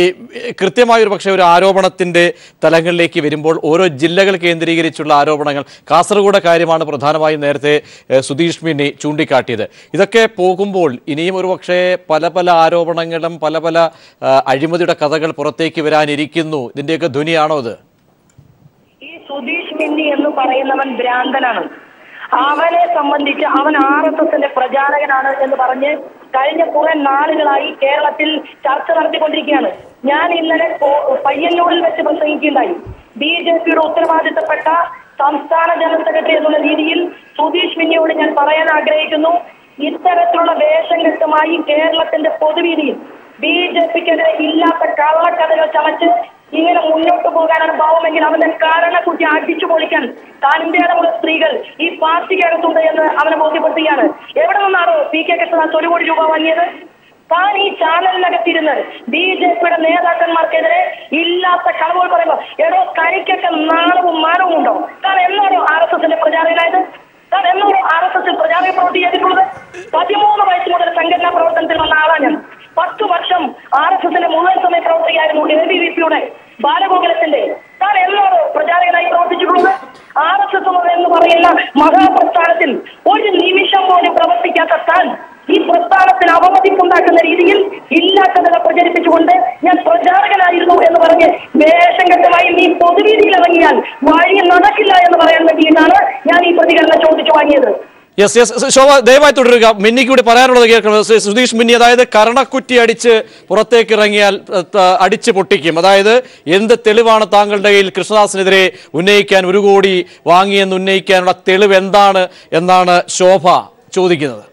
കൃത്യമായൊരു പക്ഷേ ഒരു ആരോപണത്തിൻ്റെ തലങ്ങളിലേക്ക് വരുമ്പോൾ ഓരോ ജില്ലകൾ കേന്ദ്രീകരിച്ചുള്ള ആരോപണങ്ങൾ, കാസർഗോഡ് കാര്യമാണ് പ്രധാനമായും നേരത്തെ സുധീഷ് മിന്നി ചൂണ്ടിക്കാട്ടിയത്. ഇതൊക്കെ പോകുമ്പോൾ ഇനിയും ഒരു പക്ഷേ പല ആരോപണങ്ങളും പല അഴിമതിയുടെ കഥകൾ പുറത്തേക്ക് വരാനിരിക്കുന്നു. ഇതിൻ്റെയൊക്കെ ധ്വനിയാണോ ഇത്? ഈ സുധീഷ് മിന്നി എന്ന് പറയുന്നവൻ ഭ്രാന്തനാണ്. അവനെ സംബന്ധിച്ച് അവൻ RSSന്റെ പ്രചാരകനാണ് എന്ന് പറഞ്ഞ് കഴിഞ്ഞ കുറെ നാളുകളായി കേരളത്തിൽ ചർച്ച നടത്തിക്കൊണ്ടിരിക്കുകയാണ്. ഞാൻ ഇന്നലെ പയ്യന്നൂരിൽ വെച്ച് പ്രസംഗിക്കുകയുണ്ടായി. BJPയുടെ ഉത്തരവാദിത്തപ്പെട്ട സംസ്ഥാന ജനറൽ സെക്രട്ടറി എന്നുള്ള രീതിയിൽ സുധീഷ് മിന്നിയോട് ഞാൻ പറയാൻ ആഗ്രഹിക്കുന്നു, ഇത്തരത്തിലുള്ള വേഷം കെട്ടുമായി കേരളത്തിന്റെ പൊതുവീതിയിൽ BJPക്കെതിരെ ഇല്ലാത്ത കള്ളക്കഥകൾ ചമച്ച് ഇങ്ങനെ മുന്നോട്ട് പോകാനാണ് ഭാവമെങ്കിൽ അവന്റെ കാരണക്കുറ്റി അടിച്ചു പൊളിക്കാൻ തന്റെ ഇടമുള്ള സ്ത്രീകൾ ഈ പാർട്ടിക്കകത്തുണ്ട് എന്ന് അവനെ ബോധ്യപ്പെടുത്തുകയാണ്. എവിടെ നിന്നാണോ PK കൃഷ്ണദാസ് 1 കോടി രൂപ വാങ്ങിയത്? താൻ ഈ ചാനലിനകത്തിരുന്ന് BJPയുടെ നേതാക്കന്മാർക്കെതിരെ ഇല്ലാത്ത കളവുകൾ പറയുമ്പോൾ എടോ തനിക്കൊക്കെ നാണവും മാനവും ഉണ്ടോ? താൻ എന്നാണോ RSSന്റെ പ്രചാരകനായത്? താൻ എന്നാണോ RSSൽ പ്രചാരക പ്രവൃത്തി ചെയ്തിട്ടുള്ളത്? 13 വയസ്സ് മുതൽ സംഘടനാ പ്രവർത്തനത്തിൽ വന്ന ആളാണ് ഞാൻ. 10 വർഷം RSSന്റെ മുഴുവൻ സമയ പ്രവർത്തകയായിരുന്നു ABVPയുടെ ബാലഗോകുലത്തിന്റെ. താൻ എന്നാണോ പ്രചാരകനായി പ്രവർത്തിച്ചിട്ടുള്ളത്? RSS എന്ന് പറയുന്ന മഹാപ്രസ്ഥാനത്തിൽ ഒരു നിമിഷം പോലും പ്രവർത്തിക്കാത്ത താൻ ഈ പ്രസ്ഥാനത്തിന് അവമതിപ്പുണ്ടാക്കുന്ന രീതിയിൽ ഇല്ലാത്തത് പ്രചരിപ്പിച്ചുകൊണ്ട് ഞാൻ പ്രചാരകനായിരുന്നു എന്ന് പറഞ്ഞ് വേഷം കെട്ടുമായി നീ പൊതുവീതിയിൽ ഇറങ്ങിയാൽ വഴി നടക്കില്ല എന്ന് പറയാൻ വേണ്ടിയിട്ടാണ് ഞാൻ ഈ പ്രതികരണം ചോദിച്ചു വാങ്ങിയത്. യെസ് യെസ് ശോഭ ദയവായി തുടരുക. മിന്നിക്ക് കൂടി പറയാനുള്ളത് കേൾക്കണം. സുധീഷ് മിന്നി, അതായത് കരണക്കുറ്റി അടിച്ച് പുറത്തേക്ക് ഇറങ്ങിയാൽ അടിച്ച് പൊട്ടിക്കും. അതായത് എന്ത് തെളിവാണ് താങ്കളുടെ കയ്യിൽ കൃഷ്ണദാസിനെതിരെ ഉന്നയിക്കാൻ, 1 കോടി വാങ്ങിയെന്ന് ഉന്നയിക്കാനുള്ള തെളിവ് എന്താണ് എന്നാണ് ശോഭ ചോദിക്കുന്നത്.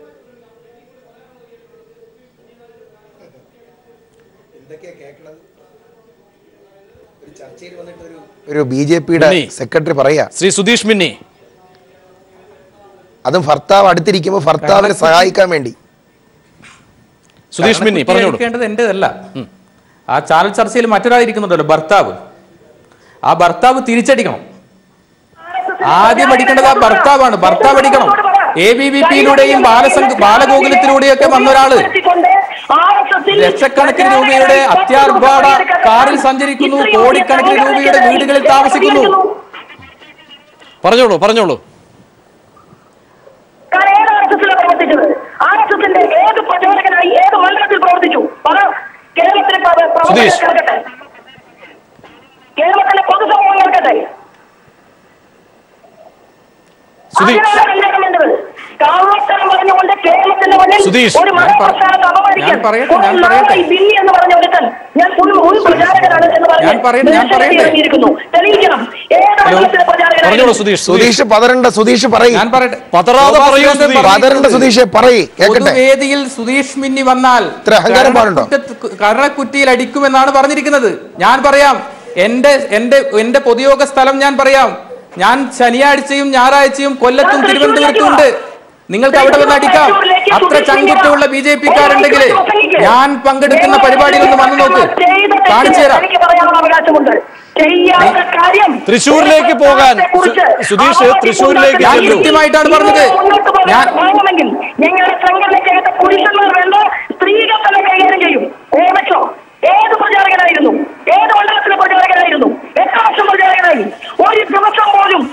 ഒരു BJPയുടെ സെക്രട്ടറി പറയാ, ശ്രീ സുധീഷ് മിന്നി, അതും ഭർത്താവ് അടുത്തിരിക്കുമ്പോൾ ഭർത്താവിനെ സഹായിക്കാൻ വേണ്ടി. സുധീഷ് മിന്നി പറഞ്ഞോളൂ. എന്റേതല്ല, ആ ചാനൽ ചർച്ചയിൽ മറ്റൊരാളിരിക്കുന്നുണ്ടല്ലോ, ഭർത്താവ്. ആ ഭർത്താവ് തിരിച്ചടിക്കണം. ആദ്യം അടിക്കേണ്ടത് ആ ഭർത്താവാണ്. ഭർത്താവ് അടിക്കണം. ABVP-യിലൂടെയും ബാലഗോകുലത്തിലൂടെയൊക്കെ വന്ന ഒരാള് ലക്ഷക്കണക്കിന് രൂപയുടെ അത്യാർഭാട കാറിൽ സഞ്ചരിക്കുന്നു, കോടിക്കണക്കിന് രൂപയുടെ വീടുകളിൽ താമസിക്കുന്നു. പറഞ്ഞോളൂ പറഞ്ഞോളൂ. ഏത് പ്രചോദകനായി ഏത് മണ്ഡലത്തിൽ പ്രവർത്തിച്ചു? കേരളത്തിലെ കേരളത്തിലെ പൊതുസമൂഹം കേൾക്കട്ടെ. കാവ്യസ്ഥലം പറഞ്ഞുകൊണ്ട് കേരളത്തിന്റെ മുന്നിൽ ഒരു മതപ്രസ്ഥാനത്തെ അപമാനിക്കാൻ ബിന്നി എന്ന് പറഞ്ഞ ഒരുത്തൻ ഞാൻ ഒരു പ്രചാരകനാണ് എന്ന് പറഞ്ഞിരിക്കുന്നു. തെളിയിക്കണം. ഏത് മണ്ഡലത്തിലെ പ്രചാരകനാണ്? സുധീഷ് പതരണ്ട. സുധീഷ് പറയും. വേദിയിൽ സുധീഷ് മിന്നി വന്നാൽ കരണക്കുറ്റിയിൽ അടിക്കുമെന്നാണ് പറഞ്ഞിരിക്കുന്നത്. ഞാൻ പറയാം, എന്റെ പൊതുയോഗ സ്ഥലം ഞാൻ പറയാം. ഞാൻ ശനിയാഴ്ചയും ഞായറാഴ്ചയും കൊല്ലത്തും തിരുവനന്തപുരത്തും ഉണ്ട്. നിങ്ങൾക്ക് അവിടെ വന്ന് അടിക്കാം. അത്ര ചങ്കുറ്റമുള്ള BJP-ക്കാരുണ്ടെങ്കിൽ ഞാൻ പങ്കെടുക്കുന്ന പരിപാടിയിലൊന്ന് വന്നു നോക്ക്, കാണിച്ചു തരാം. തൃശ്ശൂരിലേക്ക് പോകാൻ സുധീഷ്, തൃശ്ശൂരിലേക്ക് ഞാൻ കൃത്യമായിട്ടാണ് പറഞ്ഞത്. ഞങ്ങളുടെ സംഘടനയ്ക്കകത്ത് പുരുഷന്മാർ വേണ്ട, സ്ത്രീകൾ തന്നെ കൈകാര്യം ചെയ്യും. ഓർമ്മിച്ചോ? ഏത് പ്രചാരകനായിരുന്നു? ഏത് മണ്ഡലത്തിലെ പ്രചാരകനായിരുന്നു? എത്ര വർഷം പ്രചാരകനായി? ഒരു ദിവസം പോലും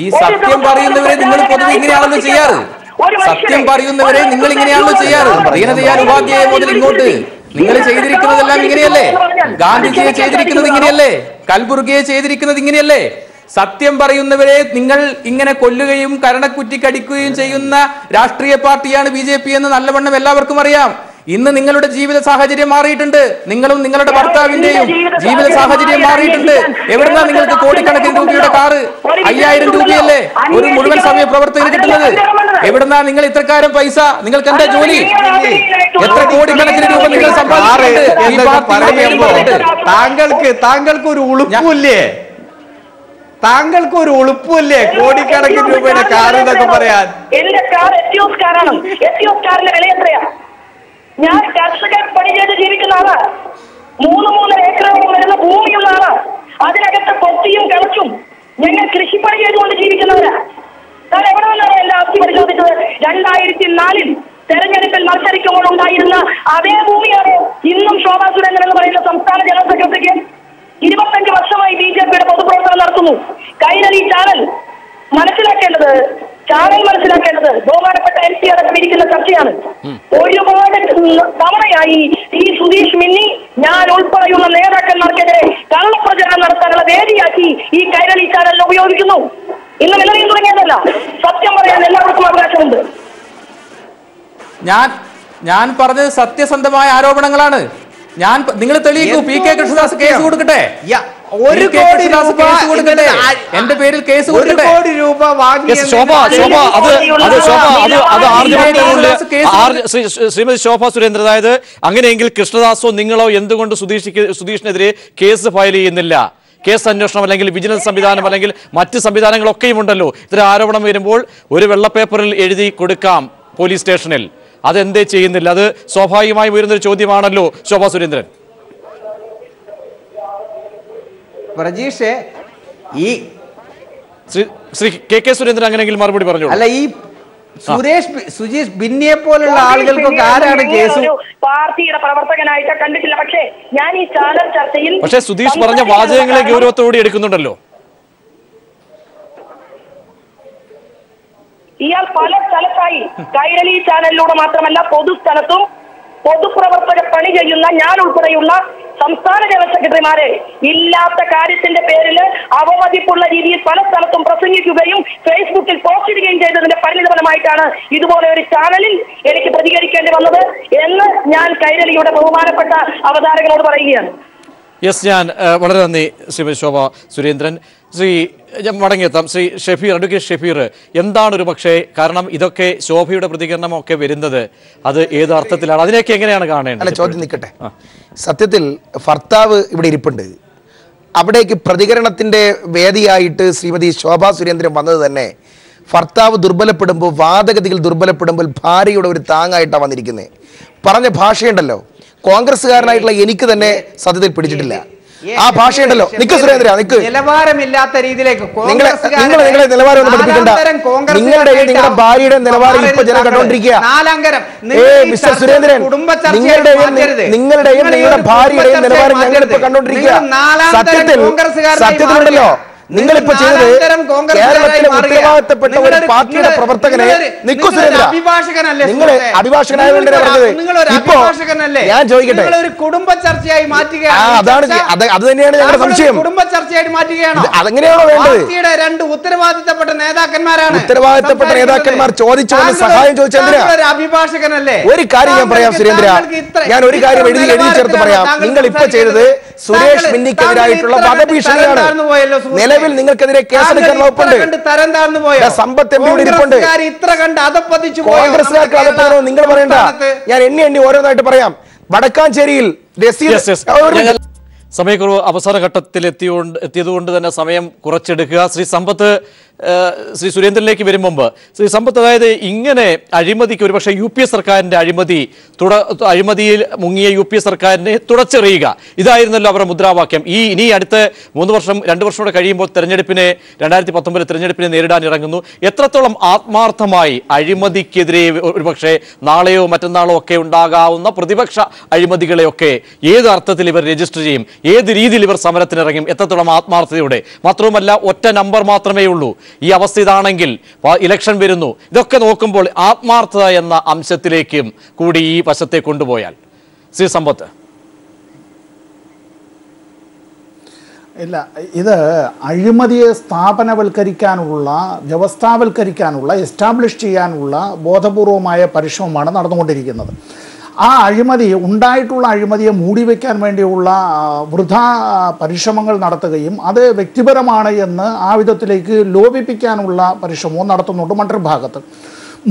ഈ സത്യം പറയുന്നവരെ നിങ്ങൾ പൊതുവെ ഇങ്ങനെയാണല്ലോ ചെയ്യാറ്. സത്യം പറയുന്നവരെ നിങ്ങൾ ഇങ്ങനെയാണല്ലോ ചെയ്യാറ്. ദീനദയാൽ ഉപാധ്യായ മുതൽ ഇങ്ങോട്ട് നിങ്ങൾ ചെയ്തിരിക്കുന്നതെല്ലാം ഇങ്ങനെയല്ലേ? ഗാന്ധിജിയെ ചെയ്തിരിക്കുന്നത് ഇങ്ങനെയല്ലേ? കൽബുർഗിയെ ചെയ്തിരിക്കുന്നത് ഇങ്ങനെയല്ലേ? സത്യം പറയുന്നവരെ നിങ്ങൾ ഇങ്ങനെ കൊല്ലുകയും കരണക്കുറ്റിക്കടിക്കുകയും ചെയ്യുന്ന രാഷ്ട്രീയ പാർട്ടിയാണ് BJP എന്ന് നല്ലവണ്ണം എല്ലാവർക്കും അറിയാം. ഇന്ന് നിങ്ങളുടെ ജീവിത സാഹചര്യം മാറിയിട്ടുണ്ട്. നിങ്ങളും നിങ്ങളുടെ ഭർത്താവിന്റെയും ജീവിത സാഹചര്യം മാറിയിട്ടുണ്ട്. എവിടുന്നാ നിങ്ങൾക്ക് കോടിക്കണക്കിന് രൂപയുടെ കാറ്? 5000 രൂപയല്ലേ ഒരു മുഴുവൻ സമയ പ്രവർത്തകന് കിട്ടുന്നത്? എവിടുന്നാ നിങ്ങൾ ഇത്രക്കാരം പൈസ? നിങ്ങൾക്ക് എന്താ ജോലി? എത്ര കോടിക്കണക്കിന് രൂപ നിങ്ങൾ സമ്പാദിച്ചിട്ടുണ്ട്? താങ്കൾക്ക് ഒരു ഉളുപ്പില്ലേ? താങ്കൾക്ക് ഒരു ഉളുപ്പില്ലേ കോടിക്കണക്കിന് രൂപയുടെ കാർ എന്നൊക്കെ പറയാൻ? എന്റെ കാർ എത്തിയോസ് കാറാണ്. എത്തിയോസ് കാറിന്റെ വില എത്രയാ? ഞാൻ കർഷകർ പണി ചെയ്ത് ജീവിക്കുന്ന ആളാണ്. 3 ഏക്കറോളം വരുന്ന ഭൂമിയുള്ള ആളാണ്. അതിനകത്ത് കൊത്തിയും കളച്ചും ഞങ്ങൾ കൃഷിപ്പണി ചെയ്തുകൊണ്ട് ജീവിക്കുന്നവരാ. താൻ എവിടെ നിന്നാണ് എന്റെ ആസ്തി പരിശോധിച്ചത്? 2004 തെരഞ്ഞെടുപ്പിൽ മത്സരിക്കുമ്പോൾ ഉണ്ടായിരുന്ന അതേ ഭൂമിയാണ് ഇന്നും ശോഭാ സുരേന്ദ്രൻ എന്ന് പറയുന്ന സംസ്ഥാന ജനറൽ സെക്രട്ടറിക്ക്. 25 വർഷമായി BJP-യുടെ പൊതുപ്രവർത്തനം നടത്തുന്നു. കൈരളി ചാനൽ മനസ്സിലാക്കേണ്ടത് ബഹുമാനപ്പെട്ട MC അടക്കം ഇരിക്കുന്ന ചർച്ചയാണ്. ഒരുപാട് തവണയായി ഈ സുധീഷ് മിന്നി, ഞാൻ ഉൾപ്പെടെയുള്ള നേതാക്കന്മാർക്കെതിരെ കള്ളപ്രചരണം നടത്താനുള്ള വേദിയാക്കി ഈ കൈരളി ചാനലിനെ ഉപയോഗിക്കുന്നു. ഇന്ന് നിലവിൽ തുടങ്ങിയതല്ല. സത്യം പറയാൻ എല്ലാവർക്കും അവകാശമുണ്ട്. ഞാൻ പറഞ്ഞത് സത്യസന്ധമായ ആരോപണങ്ങളാണ്. നിങ്ങൾ തെളിയിക്കൂ. PK കൃഷ്ണദാസ് കേസ് കൊടുക്കട്ടെ. 1 കോടി രൂപ എന്റെ പേരിൽ കേസ് കൊടുക്കട്ടെ. 1 കോടി രൂപ ശ്രീമതി ശോഭ സുരേന്ദ്രൻ, അതായത് അങ്ങനെയെങ്കിൽ കൃഷ്ണദാസോ നിങ്ങളോ എന്തുകൊണ്ട് സുധീഷിനെതിരെ കേസ് ഫയൽ ചെയ്യുന്നില്ല? കേസ് അന്വേഷണം അല്ലെങ്കിൽ വിജിലൻസ് സംവിധാനം അല്ലെങ്കിൽ മറ്റ് സംവിധാനങ്ങളൊക്കെയും ഉണ്ടല്ലോ. ഇത്തരം ആരോപണം വരുമ്പോൾ ഒരു വെള്ളപ്പേപ്പറിൽ എഴുതി കൊടുക്കാം പോലീസ് സ്റ്റേഷനിൽ. അതെന്തേ ചെയ്യുന്നില്ല? അത് സ്വാഭാവികമായി വരുന്നൊരു ചോദ്യമാണല്ലോ ശോഭാ സുരേന്ദ്രൻ. പ്രജീഷേ, ഈ ശ്രീ KK സുരേന്ദ്രൻ അങ്ങനെയെങ്കിൽ മറുപടി പറഞ്ഞു. അല്ല, ഈ സുജീഷ് ബിന്നിയെ പോലുള്ള ആളുകൾക്കൊക്കെ ആരാണ് കേസ്? പാർട്ടിയുടെ പ്രവർത്തകനായിട്ട് കണ്ടിട്ടില്ല. പക്ഷേ ഞാൻ ഈ ചാനൽ ചർച്ചയിൽ സുധീഷ് പറഞ്ഞ വാചകങ്ങളെ ഗൗരവത്തോടെ എടുക്കുന്നുണ്ടല്ലോ. ഇയാൾ പല സ്ഥലത്തായി കൈരളി ചാനലിലൂടെ മാത്രമല്ല പൊതുസ്ഥലത്തും പൊതുപ്രവർത്തക പണി ചെയ്യുന്ന ഞാൻ ഉൾപ്പെടെയുള്ള സംസ്ഥാന ജനറൽ സെക്രട്ടറിമാരെ ഇല്ലാത്ത കാര്യത്തിന്റെ പേരിൽ അവമതിപ്പുള്ള രീതിയിൽ പല സ്ഥലത്തും പ്രസംഗിക്കുകയും ഫേസ്ബുക്കിൽ പോസ്റ്റ് ചെയ്യുകയും ചെയ്തതിന്റെ പരിണിതഫലമായിട്ടാണ് ഇതുപോലെ ഒരു ചാനലിൽ എനിക്ക് പ്രതികരിക്കേണ്ടി വന്നത് എന്ന് ഞാൻ കൈരളിയുടെ ബഹുമാനപ്പെട്ട അവതാരകനോട് പറയുകയാണ്. യെസ്, ഞാൻ വളരെ നന്ദി ശ്രീമതി ശോഭ സുരേന്ദ്രൻ. ഞാൻ മടങ്ങിയെത്താം. ശ്രീ ഷഫീർ, അഡ്വക്കേറ്റ് ഷഫീർ, എന്താണ് ഒരു പക്ഷേ കാരണം ഇതൊക്കെ ശോഭയുടെ പ്രതികരണമൊക്കെ വരുന്നത് അത് ഏത് അർത്ഥത്തിലാണ്, അതിനെയൊക്കെ എങ്ങനെയാണ് കാണേണ്ടത്? അല്ല, ചോദ്യം നിൽക്കട്ടെ. സത്യത്തിൽ ഭർത്താവ് ഇവിടെ ഇരിപ്പുണ്ട്. അവിടേക്ക് പ്രതികരണത്തിന്റെ വേദിയായിട്ട് ശ്രീമതി ശോഭ സുരേന്ദ്രൻ വന്നത് തന്നെ ഭർത്താവ് ദുർബലപ്പെടുമ്പോൾ, വാദഗതികൾ ദുർബലപ്പെടുമ്പോൾ ഭാര്യയുടെ ഒരു താങ്ങായിട്ടാണ് വന്നിരിക്കുന്നത്. പറഞ്ഞ ഭാഷയുണ്ടല്ലോ, കോൺഗ്രസ്സുകാരനായിട്ടുള്ള എനിക്ക് തന്നെ സത്യത്തിൽ പിടിച്ചിട്ടില്ല. ആ ഭാഷയുണ്ടല്ലോ. നിക്ക് സുരേന്ദ്ര, നിക്ക്. നിലവാരമില്ലാത്ത രീതിയിലേക്ക് നിങ്ങളെ നിലവാരം ഒന്നും പഠിപ്പിക്കണ്ട. നിങ്ങളുടെ ഭാര്യയുടെ നിലവാരം ഇപ്പൊ ജനം കണ്ടോണ്ടിരിക്കുക. മിസ്റ്റർ സുരേന്ദ്രൻ, നിങ്ങളുടെയും നിങ്ങളുടെ ഭാര്യയുടെയും നിലവാരം ഞങ്ങൾ ഇപ്പൊ കണ്ടോണ്ടിരിക്കുക. സത്യത്തിലുണ്ടല്ലോ നിങ്ങളിപ്പോ ചെയ്തത് കേരളത്തിലെ ഉത്തരവാദിത്തപ്പെട്ട ഒരു പാർട്ടിയുടെ പ്രവർത്തകനെ നിക്കു സുരേന്ദ്ര, നിങ്ങൾ അഭിഭാഷകനായതുകൊണ്ട് പറഞ്ഞത്. ഇപ്പോ ഞാൻ ചോദിക്കട്ടെ, കുടുംബ ചർച്ചയായി മാറ്റുകയാണ്. അതാണ്, അത് തന്നെയാണ് ഞങ്ങളുടെ സംശയം. കുടുംബ ചർച്ചയായിട്ട് മാറ്റുകയാണ്. അതെങ്ങനെയാണോ വേണ്ടത്? പാർട്ടിയുടെ രണ്ട് ഉത്തരവാദിത്തപ്പെട്ട നേതാക്കന്മാരാണ്. ഉത്തരവാദിത്തപ്പെട്ട നേതാക്കന്മാർ ചോദിച്ചു സഹായം ചോദിച്ചെന്തിനാ? അഭിഭാഷകനല്ലേ? ഒരു കാര്യം ഞാൻ പറയാം സുരേന്ദ്ര, ഞാൻ ഒരു കാര്യം എഴുതി ചേർത്ത് പറയാം. നിങ്ങൾ ഇപ്പൊ ചെയ്തത് സുരേഷ് മിന്നിക്കെതിരായിട്ടുള്ള വധഭീഷണിയാണ്. നിലവിൽ നിങ്ങൾക്കെതിരെ കേസെടുക്കാൻ വകുപ്പുണ്ട്. സമ്പത്ത് എം പിയുടെ ഇരിപ്പുണ്ട്. കോൺഗ്രസ്സുകാർക്ക് അതപ്പോ നിങ്ങൾ പറയണ്ട, ഞാൻ എണ്ണി ഓരോന്നായിട്ട് പറയാം. വടക്കാഞ്ചേരിയിൽ സമയക്കുറവ് അവസാന ഘട്ടത്തിൽ എത്തിയതുകൊണ്ട് തന്നെ സമയം കുറച്ചെടുക്കുക. ശ്രീ സമ്പത്ത്, ശ്രീ സുരേന്ദ്രനിലേക്ക് വരും മുമ്പ് ശ്രീ സമ്പത്ത്, അതായത് ഇങ്ങനെ അഴിമതിക്ക് ഒരുപക്ഷെ യു പി എ സർക്കാരിന്റെ അഴിമതിയിൽ മുങ്ങിയ യു പി എ സർക്കാരിനെ തുടച്ചെറിയുക, ഇതായിരുന്നല്ലോ അവരുടെ മുദ്രാവാക്യം. ഇനി അടുത്ത 2 വർഷം കൂടെ കഴിയുമ്പോൾ 2019 തെരഞ്ഞെടുപ്പിനെ നേരിടാൻ ഇറങ്ങുന്നു. എത്രത്തോളം ആത്മാർത്ഥമായി അഴിമതിക്കെതിരെ ഒരുപക്ഷെ നാളെയോ മറ്റന്നാളോ ഒക്കെ ഉണ്ടാകാവുന്ന പ്രതിപക്ഷ അഴിമതികളെയൊക്കെ ഏത് അർത്ഥത്തിൽ ഇവർ രജിസ്റ്റർ ചെയ്യും, ഏത് രീതിയിൽ ഇവർ സമരത്തിനിറങ്ങും, എത്രത്തോളം ആത്മാർത്ഥതയോടെ? മാത്രവുമല്ല, ഒറ്റ നമ്പർ മാത്രമേ ഉള്ളൂ. ഈ അവസ്ഥ ഇതാണെങ്കിൽ ഇലക്ഷൻ വരുന്നു, ഇതൊക്കെ നോക്കുമ്പോൾ ആത്മാർത്ഥത എന്ന അംശത്തിലേക്കും കൂടി ഈ വശത്തെ കൊണ്ടുപോയാൽ ശ്രീ സമ്പത്ത്. ഇല്ല, ഇത് അഴിമതിയെ സ്ഥാപനവൽക്കരിക്കാനുള്ള, വ്യവസ്ഥാവൽക്കരിക്കാനുള്ള, എസ്റ്റാബ്ലിഷ് ചെയ്യാനുള്ള ബോധപൂർവമായ പരിശ്രമമാണ് നടന്നുകൊണ്ടിരിക്കുന്നത്. ആ അഴിമതി, ഉണ്ടായിട്ടുള്ള അഴിമതിയെ മൂടിവെക്കാൻ വേണ്ടിയുള്ള വൃഥാ പരിശ്രമങ്ങൾ നടത്തുകയും അത് വ്യക്തിപരമാണ് എന്ന് ആ വിധത്തിലേക്ക് ലോപിപ്പിക്കാനുള്ള പരിശ്രമവും നടത്തുന്നുണ്ട് മറ്റൊരു ഭാഗത്ത്.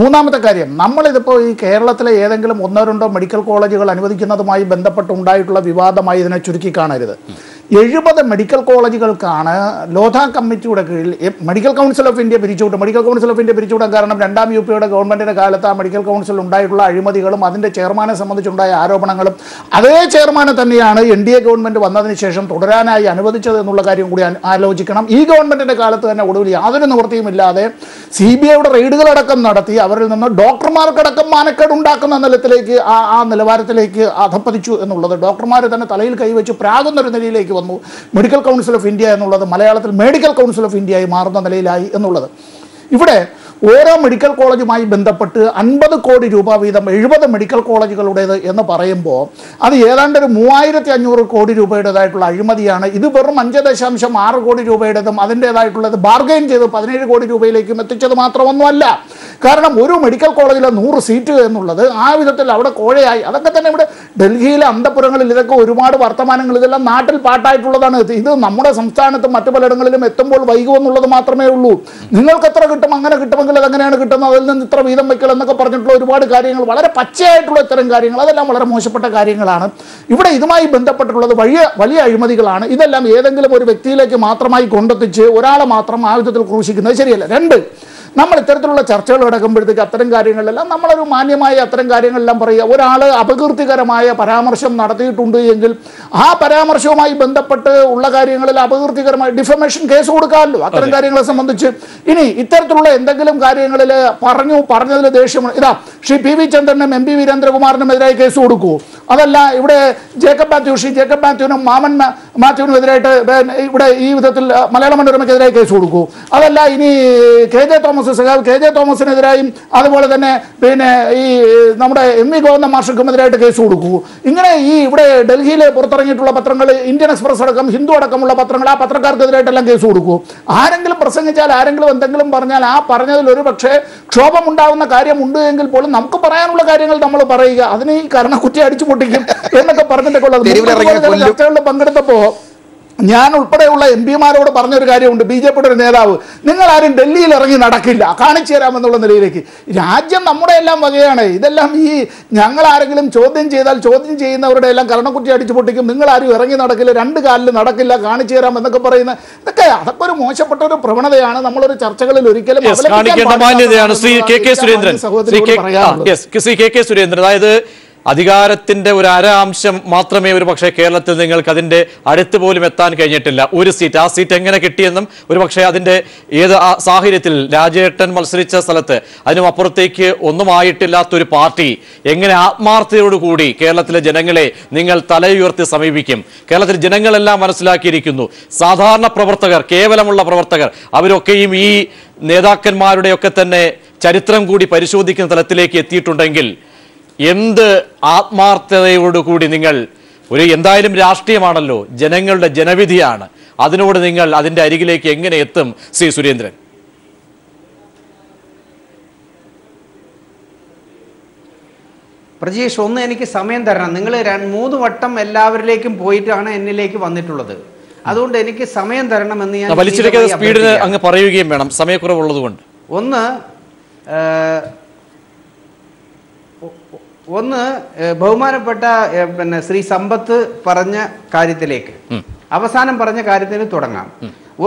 മൂന്നാമത്തെ കാര്യം, നമ്മളിതിപ്പോൾ ഈ കേരളത്തിലെ ഏതെങ്കിലും 1-2 മെഡിക്കൽ കോളേജുകൾ അനുവദിക്കുന്നതുമായി ബന്ധപ്പെട്ടുണ്ടായിട്ടുള്ള വിവാദമായി ഇതിനെ ചുരുക്കി കാണരുത്. 70 മെഡിക്കൽ കോളേജുകൾക്കാണ് ലോധ കമ്മിറ്റിയുടെ കീഴിൽ മെഡിക്കൽ കൗൺസിൽ ഓഫ് ഇന്ത്യ പിരിച്ചുവിട്ടു. മെഡിക്കൽ കൗൺസിൽ ഓഫ് ഇന്ത്യ പിരിച്ചുവിടാൻ കാരണം 2ാം യുപിയുടെ ഗവൺമെൻറ്റിൻ്റെ കാലത്ത് ആ മെഡിക്കൽ കൗൺസിൽ ഉണ്ടായിട്ടുള്ള അഴിമതികളും അതിൻ്റെ ചെയർമാനെ സംബന്ധിച്ചുണ്ടായ ആരോപണങ്ങളും അതേ ചെയർമാനെ തന്നെയാണ് NDA ഗവൺമെൻറ് വന്നതിന് ശേഷം തുടരാനായി അനുവദിച്ചത് എന്നുള്ള കാര്യം കൂടി ആലോചിക്കണം. ഈ ഗവൺമെൻറ്റിൻ്റെ കാലത്ത് തന്നെ ഒടുവിൽ യാതൊരു നിവൃത്തിയുമില്ലാതെ CBIയുടെ റെയ്ഡുകളടക്കം നടത്തി അവരിൽ നിന്ന് ഡോക്ടർമാർക്കടക്കം മാനക്കേട് ഉണ്ടാക്കുന്ന നിലത്തിലേക്ക് ആ നിലവാരത്തിലേക്ക് അധപ്പതിച്ചു എന്നുള്ളത്, ഡോക്ടർമാർ തന്നെ തലയിൽ കൈവച്ച് പ്രാകുന്നൊരു നിലയിലേക്ക് വന്നു. മെഡിക്കൽ കൗൺസിൽ ഓഫ് ഇന്ത്യ എന്നുള്ളത് മലയാളത്തിൽ മെഡിക്കൽ കൗൺസിൽ ഓഫ് ഇന്ത്യയായി മാറുന്ന നിലയിലായി എന്നുള്ളത്. ഇവിടെ ഓരോ മെഡിക്കൽ കോളേജുമായി ബന്ധപ്പെട്ട് 50 കോടി രൂപ വീതം 70 മെഡിക്കൽ കോളേജുകളുടേത് എന്ന് പറയുമ്പോൾ അത് ഏതാണ്ട് ഒരു 3500 കോടി രൂപയുടേതായിട്ടുള്ള അഴിമതിയാണ്. ഇത് വെറും 5.6 കോടി രൂപയുടേതും അതിൻ്റേതായിട്ടുള്ളത് ബാർഗെയിൻ ചെയ്ത് 17 കോടി രൂപയിലേക്കും എത്തിച്ചത് മാത്രമൊന്നുമല്ല. കാരണം ഒരു മെഡിക്കൽ കോളേജിലെ 100 സീറ്റ് എന്നുള്ളത് ആ വിധത്തിൽ അവിടെ കോഴയായി. അതൊക്കെ തന്നെ ഇവിടെ ഡൽഹിയിലെ അന്തപുരങ്ങളിൽ ഇതൊക്കെ ഒരുപാട് വർത്തമാനങ്ങൾ, ഇതെല്ലാം നാട്ടിൽ പാട്ടായിട്ടുള്ളതാണ്. ഇത് നമ്മുടെ സംസ്ഥാനത്തും മറ്റു പലയിടങ്ങളിലും എത്തുമ്പോൾ വൈകുമെന്നുള്ളത് മാത്രമേ ഉള്ളൂ. നിങ്ങൾക്ക് എത്ര കിട്ടും, അങ്ങനെ കിട്ടുമെങ്കിൽ അതെങ്ങനെയാണ് കിട്ടുന്നത്, അതിൽ നിന്ന് ഇത്ര വീതം വയ്ക്കൽ എന്നൊക്കെ പറഞ്ഞിട്ടുള്ള ഒരുപാട് കാര്യങ്ങൾ, വളരെ പച്ചയായിട്ടുള്ള ഇത്തരം കാര്യങ്ങൾ, അതെല്ലാം വളരെ മോശപ്പെട്ട കാര്യങ്ങളാണ്. ഇവിടെ ഇതുമായി ബന്ധപ്പെട്ടിട്ടുള്ളത് വലിയ അഴിമതികളാണ്. ഇതെല്ലാം ഏതെങ്കിലും ഒരു വ്യക്തിയിലേക്ക് മാത്രമായി കൊണ്ടെത്തിച്ച് ഒരാളെ മാത്രം ആ വിധത്തിൽ ക്രൂശിക്കുന്നത് ശരിയല്ല. 2, നമ്മൾ ഇത്തരത്തിലുള്ള ചർച്ചകൾ നടക്കുമ്പോഴത്തേക്ക് അത്തരം കാര്യങ്ങളിലെല്ലാം നമ്മളൊരു മാന്യമായ അത്തരം കാര്യങ്ങളെല്ലാം പറയുക. ഒരാൾ അപകീർത്തികരമായ പരാമർശം നടത്തിയിട്ടുണ്ട് എങ്കിൽ ആ പരാമർശവുമായി ബന്ധപ്പെട്ട് ഉള്ള കാര്യങ്ങളിൽ അപകീർത്തികരമായ ഡിഫമേഷൻ കേസ് കൊടുക്കാമല്ലോ അത്തരം കാര്യങ്ങളെ സംബന്ധിച്ച്. ഇനി ഇത്തരത്തിലുള്ള എന്തെങ്കിലും കാര്യങ്ങളിൽ പറഞ്ഞതിൽ ദേഷ്യം, ഇതാ ശ്രീ PV ചന്ദ്രനും MP വീരേന്ദ്രകുമാറിനും എതിരായി കേസ് കൊടുക്കൂ. അതല്ല ഇവിടെ ജേക്കബ് മാത്യുവിനും മാമൻ മാത്യുവിനും എതിരായിട്ട് ഇവിടെ ഈ വിധത്തിൽ മലയാള മനോരമയ്ക്കെതിരായി കേസ് കൊടുക്കൂ. അതല്ല ഇനി KJ തോമസ് സഖാവ് KJ തോമസിനെതിരായും അതുപോലെ തന്നെ പിന്നെ ഈ നമ്മുടെ MV ഗോവിന്ദൻ മാഷക്കുമെതിരായിട്ട് കേസ് കൊടുക്കൂ. ഇങ്ങനെ ഈ ഇവിടെ ഡൽഹിയിൽ പുറത്തിറങ്ങിയിട്ടുള്ള പത്രങ്ങൾ, ഇന്ത്യൻ എക്സ്പ്രസ് അടക്കം, ഹിന്ദു അടക്കമുള്ള പത്രങ്ങൾ, ആ പത്രക്കാർക്കെതിരായിട്ടെല്ലാം കേസ് കൊടുക്കൂ. ആരെങ്കിലും പ്രസംഗിച്ചാൽ, ആരെങ്കിലും എന്തെങ്കിലും പറഞ്ഞാൽ ആ പറഞ്ഞതിൽ ഒരു പക്ഷേ ക്ഷോഭമുണ്ടാവുന്ന കാര്യമുണ്ട് എങ്കിൽ പോലും നമുക്ക് പറയാനുള്ള കാര്യങ്ങൾ നമ്മൾ പറയുക. അതിന് ഈ കരണക്കുറ്റി അടിച്ചു പൊട്ടിക്കും എന്നൊക്കെ പറഞ്ഞിട്ടൊക്കെ ഉള്ളത്. ചർച്ചകളിൽ പങ്കെടുത്തപ്പോൾ ഞാൻ ഉൾപ്പെടെയുള്ള MP-മാരോട് പറഞ്ഞൊരു കാര്യമുണ്ട്. BJPയുടെ ഒരു നേതാവ്, നിങ്ങൾ ആരും ഡൽഹിയിൽ ഇറങ്ങി നടക്കില്ല, കാണിച്ചു തരാമെന്നുള്ള നിലയിലേക്ക്. രാജ്യം നമ്മുടെ എല്ലാം വകയാണ്. ഇതെല്ലാം ഈ ഞങ്ങൾ ആരെങ്കിലും ചോദ്യം ചെയ്താൽ ചോദ്യം ചെയ്യുന്നവരുടെ എല്ലാം കരണക്കുറ്റി അടിച്ചു പൊട്ടിക്കും. നിങ്ങൾ ആരും ഇറങ്ങി നടക്കില്ല, 2 കാലിൽ നടക്കില്ല, കാണിച്ചു തരാം എന്നൊക്കെ പറയുന്ന അതൊക്കെ ഒരു മോശപ്പെട്ട ഒരു പ്രവണതയാണ്. നമ്മളൊരു ചർച്ചകളിൽ ഒരിക്കലും മാന്യതയാണ്. ശ്രീ KK സുരേന്ദ്രൻ, അതായത് അധികാരത്തിന്റെ ഒരു അംശം മാത്രമേ ഒരു പക്ഷേ കേരളത്തിൽ നിങ്ങൾക്ക് അതിന്റെ അടുത്ത് പോലും എത്താൻ കഴിഞ്ഞിട്ടില്ല. ഒരു സീറ്റ്, ആ സീറ്റ് എങ്ങനെ കിട്ടിയെന്നും ഒരു പക്ഷേ അതിന്റെ ഏത് സാഹചര്യത്തിൽ രാജേട്ടൻ മത്സരിച്ച സ്ഥലത്ത് അതിനും അപ്പുറത്തേക്ക് ഒന്നും ആയിട്ടില്ലാത്തൊരു പാർട്ടി എങ്ങനെ ആത്മാർത്ഥതയോടുകൂടി കേരളത്തിലെ ജനങ്ങളെ നിങ്ങൾ തലയുയർത്തി സമീപിക്കും? കേരളത്തിലെ ജനങ്ങളെല്ലാം മനസ്സിലാക്കിയിരിക്കുന്നു. സാധാരണ പ്രവർത്തകർ, കേവലമുള്ള പ്രവർത്തകർ, അവരൊക്കെയും ഈ നേതാക്കന്മാരുടെയൊക്കെ തന്നെ ചരിത്രം കൂടി പരിശോധിക്കുന്ന തലത്തിലേക്ക് എത്തിയിട്ടുണ്ടെങ്കിൽ എന്ത് ആത്മാർത്ഥതയോടുകൂടി നിങ്ങൾ എന്തായാലും രാഷ്ട്രീയമാണല്ലോ, ജനങ്ങളുടെ ജനവിധിയാണ്, അതിനോട് നിങ്ങൾ അതിന്റെ അരികിലേക്ക് എങ്ങനെ എത്തും ശ്രീ സുരേന്ദ്രൻ? പ്രജീഷ്, ഒന്ന് എനിക്ക് സമയം തരണം. നിങ്ങൾ 3 വട്ടം എല്ലാവരിലേക്കും പോയിട്ടാണ് എന്നിലേക്ക് വന്നിട്ടുള്ളത്. അതുകൊണ്ട് എനിക്ക് സമയം തരണമെന്ന് ഞാൻ വലിച്ചിരിക്കുന്ന സ്പീഡിന് അങ്ങ് പറയുകയും വേണം, സമയക്കുറവുള്ളത് കൊണ്ട്. ഒന്ന് ബഹുമാനപ്പെട്ട ശ്രീ സമ്പത്ത് പറഞ്ഞ കാര്യത്തിലേക്ക്, അവസാനം പറഞ്ഞ കാര്യത്തിന് തുടങ്ങാം.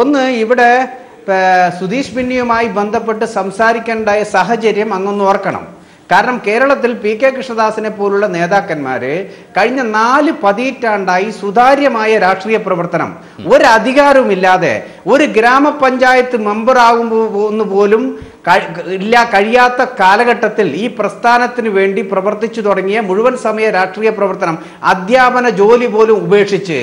ഒന്ന്, ഇവിടെ സുധീഷ് ബിന്നിയുമായി ബന്ധപ്പെട്ട് സംസാരിക്കേണ്ടായ സാഹചര്യം അങ്ങൊന്ന് ഓർക്കണം. കാരണം കേരളത്തിൽ PK കൃഷ്ണദാസിനെ പോലുള്ള നേതാക്കന്മാര് കഴിഞ്ഞ 4 പതിറ്റാണ്ടായി സുതാര്യമായ രാഷ്ട്രീയ പ്രവർത്തനം, ഒരു അധികാരവുമില്ലാതെ ഒരു ഗ്രാമപഞ്ചായത്ത് മെമ്പർ ആകുമ്പോൾ പോലും കഴിയാത്ത കാലഘട്ടത്തിൽ ഈ പ്രസ്ഥാനത്തിന് വേണ്ടി പ്രവർത്തിച്ചു തുടങ്ങിയ മുഴുവൻ സമയ രാഷ്ട്രീയ പ്രവർത്തനം, അധ്യാപന ജോലി പോലും ഉപേക്ഷിച്ച്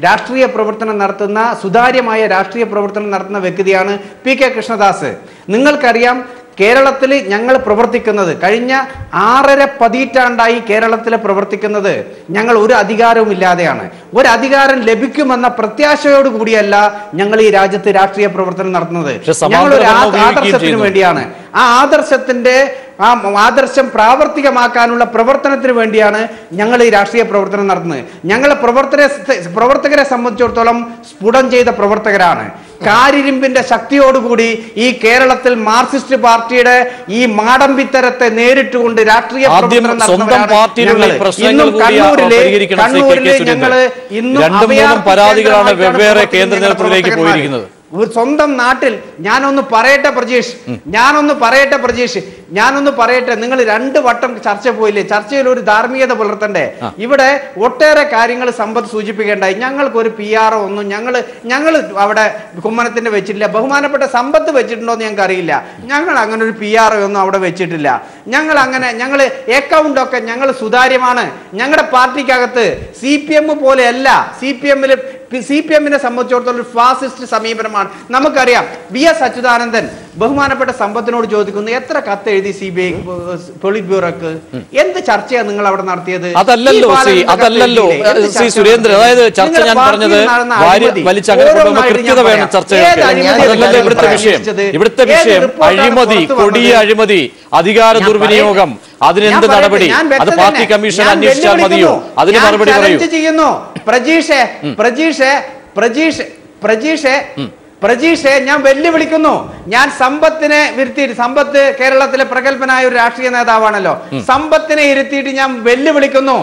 രാഷ്ട്രീയ പ്രവർത്തനം നടത്തുന്ന, സുതാര്യമായ രാഷ്ട്രീയ പ്രവർത്തനം നടത്തുന്ന വ്യക്തിയാണ് PK കൃഷ്ണദാസ്. നിങ്ങൾക്കറിയാം, കേരളത്തിൽ ഞങ്ങൾ പ്രവർത്തിക്കുന്നത് കഴിഞ്ഞ 6.5 പതിറ്റാണ്ടായി കേരളത്തിൽ പ്രവർത്തിക്കുന്നത് ഞങ്ങൾ ഒരു അധികാരവും ഇല്ലാതെയാണ്. ഒരു അധികാരം ലഭിക്കുമെന്ന പ്രത്യാശയോട് കൂടിയല്ല ഞങ്ങൾ ഈ രാജ്യത്ത് രാഷ്ട്രീയ പ്രവർത്തനം നടത്തുന്നത്. ഞങ്ങൾ ഒരു ആദർശത്തിന് വേണ്ടിയാണ്. ആ ആദർശം പ്രാവർത്തികമാക്കാനുള്ള പ്രവർത്തനത്തിന് വേണ്ടിയാണ് ഞങ്ങൾ ഈ രാഷ്ട്രീയ പ്രവർത്തനം നടത്തുന്നത്. ഞങ്ങളെ പ്രവർത്തകരെ സംബന്ധിച്ചിടത്തോളം സ്ഫുടം ചെയ്ത പ്രവർത്തകരാണ്. കാരിരുമ്പിന്റെ ശക്തിയോടുകൂടി ഈ കേരളത്തിൽ മാർക്സിസ്റ്റ് പാർട്ടിയുടെ ഈ മാടമ്പിത്തരത്തെ നേരിട്ടുകൊണ്ട് രാഷ്ട്രീയ പ്രവർത്തനം നടത്തുന്നവരാണ്. സ്വന്തം നാട്ടിൽ ഞാനൊന്ന് പറയട്ടെ പ്രജീഷ്, നിങ്ങൾ 2 വട്ടം ചർച്ച പോയില്ലേ? ചർച്ചയിൽ ഒരു ധാർമ്മികത പുലർത്തണ്ടേ? ഇവിടെ ഒട്ടേറെ കാര്യങ്ങൾ സമ്പത്ത് സൂചിപ്പിക്കേണ്ടായി. ഞങ്ങൾക്കൊരു PRO ഒന്നും ഞങ്ങൾ അവിടെ കുമ്മനത്തിന്റെ വെച്ചിട്ടില്ല. ബഹുമാനപ്പെട്ട സമ്പത്ത് വെച്ചിട്ടുണ്ടോ എന്ന് ഞങ്ങൾക്ക് അറിയില്ല. ഞങ്ങൾ അങ്ങനെ ഒരു PRO ഒന്നും അവിടെ വെച്ചിട്ടില്ല. ഞങ്ങൾ അക്കൗണ്ട് ഒക്കെ ഞങ്ങൾ സുതാര്യമാണ്. ഞങ്ങളുടെ പാർട്ടിക്കകത്ത് CPM പോലെയല്ല. CPM-നെ സംബന്ധിച്ചിടത്തോളം ഒരു ഫാസിസ്റ്റ് സമീപനമാണ്. നമുക്കറിയാം, VS അച്യുതാനന്ദൻ ബഹുമാനപ്പെട്ട സമ്പത്തിനോട് ചോദിക്കുന്നു, എത്ര കത്ത് എഴുതി CBI പൊളിറ്റ് ബ്യൂറോക്ക്? എന്ത് ചർച്ചയാണ് നിങ്ങൾ അവിടെ നടത്തിയത്? അതല്ലല്ലോ ശ്രീ സുരേന്ദ്രൻ, അതായത് ചർച്ച ഞാൻ പറഞ്ഞത് ഇവിടുത്തെ വിഷയം അഴിമതി, കൊടിയ അഴിമതി, അധികാര ദുർവിനിയോഗം, അതിനെന്ത് നടപടി? അത് പാർട്ടി കമ്മീഷൻ അന്വേഷിച്ചാൽ മതിയോ? അതിന് മറുപടി പറയൂ. പ്രജീഷെ, ഞാൻ വെല്ലുവിളിക്കുന്നു. ഞാൻ സമ്പത്തിനെ ഇരുത്തിയിട്ട്, സമ്പത്ത് കേരളത്തിലെ പ്രഗത്ഭനായ ഒരു രാഷ്ട്രീയ നേതാവാണല്ലോ, സമ്പത്തിനെ ഇരുത്തിയിട്ട് ഞാൻ വെല്ലുവിളിക്കുന്നു.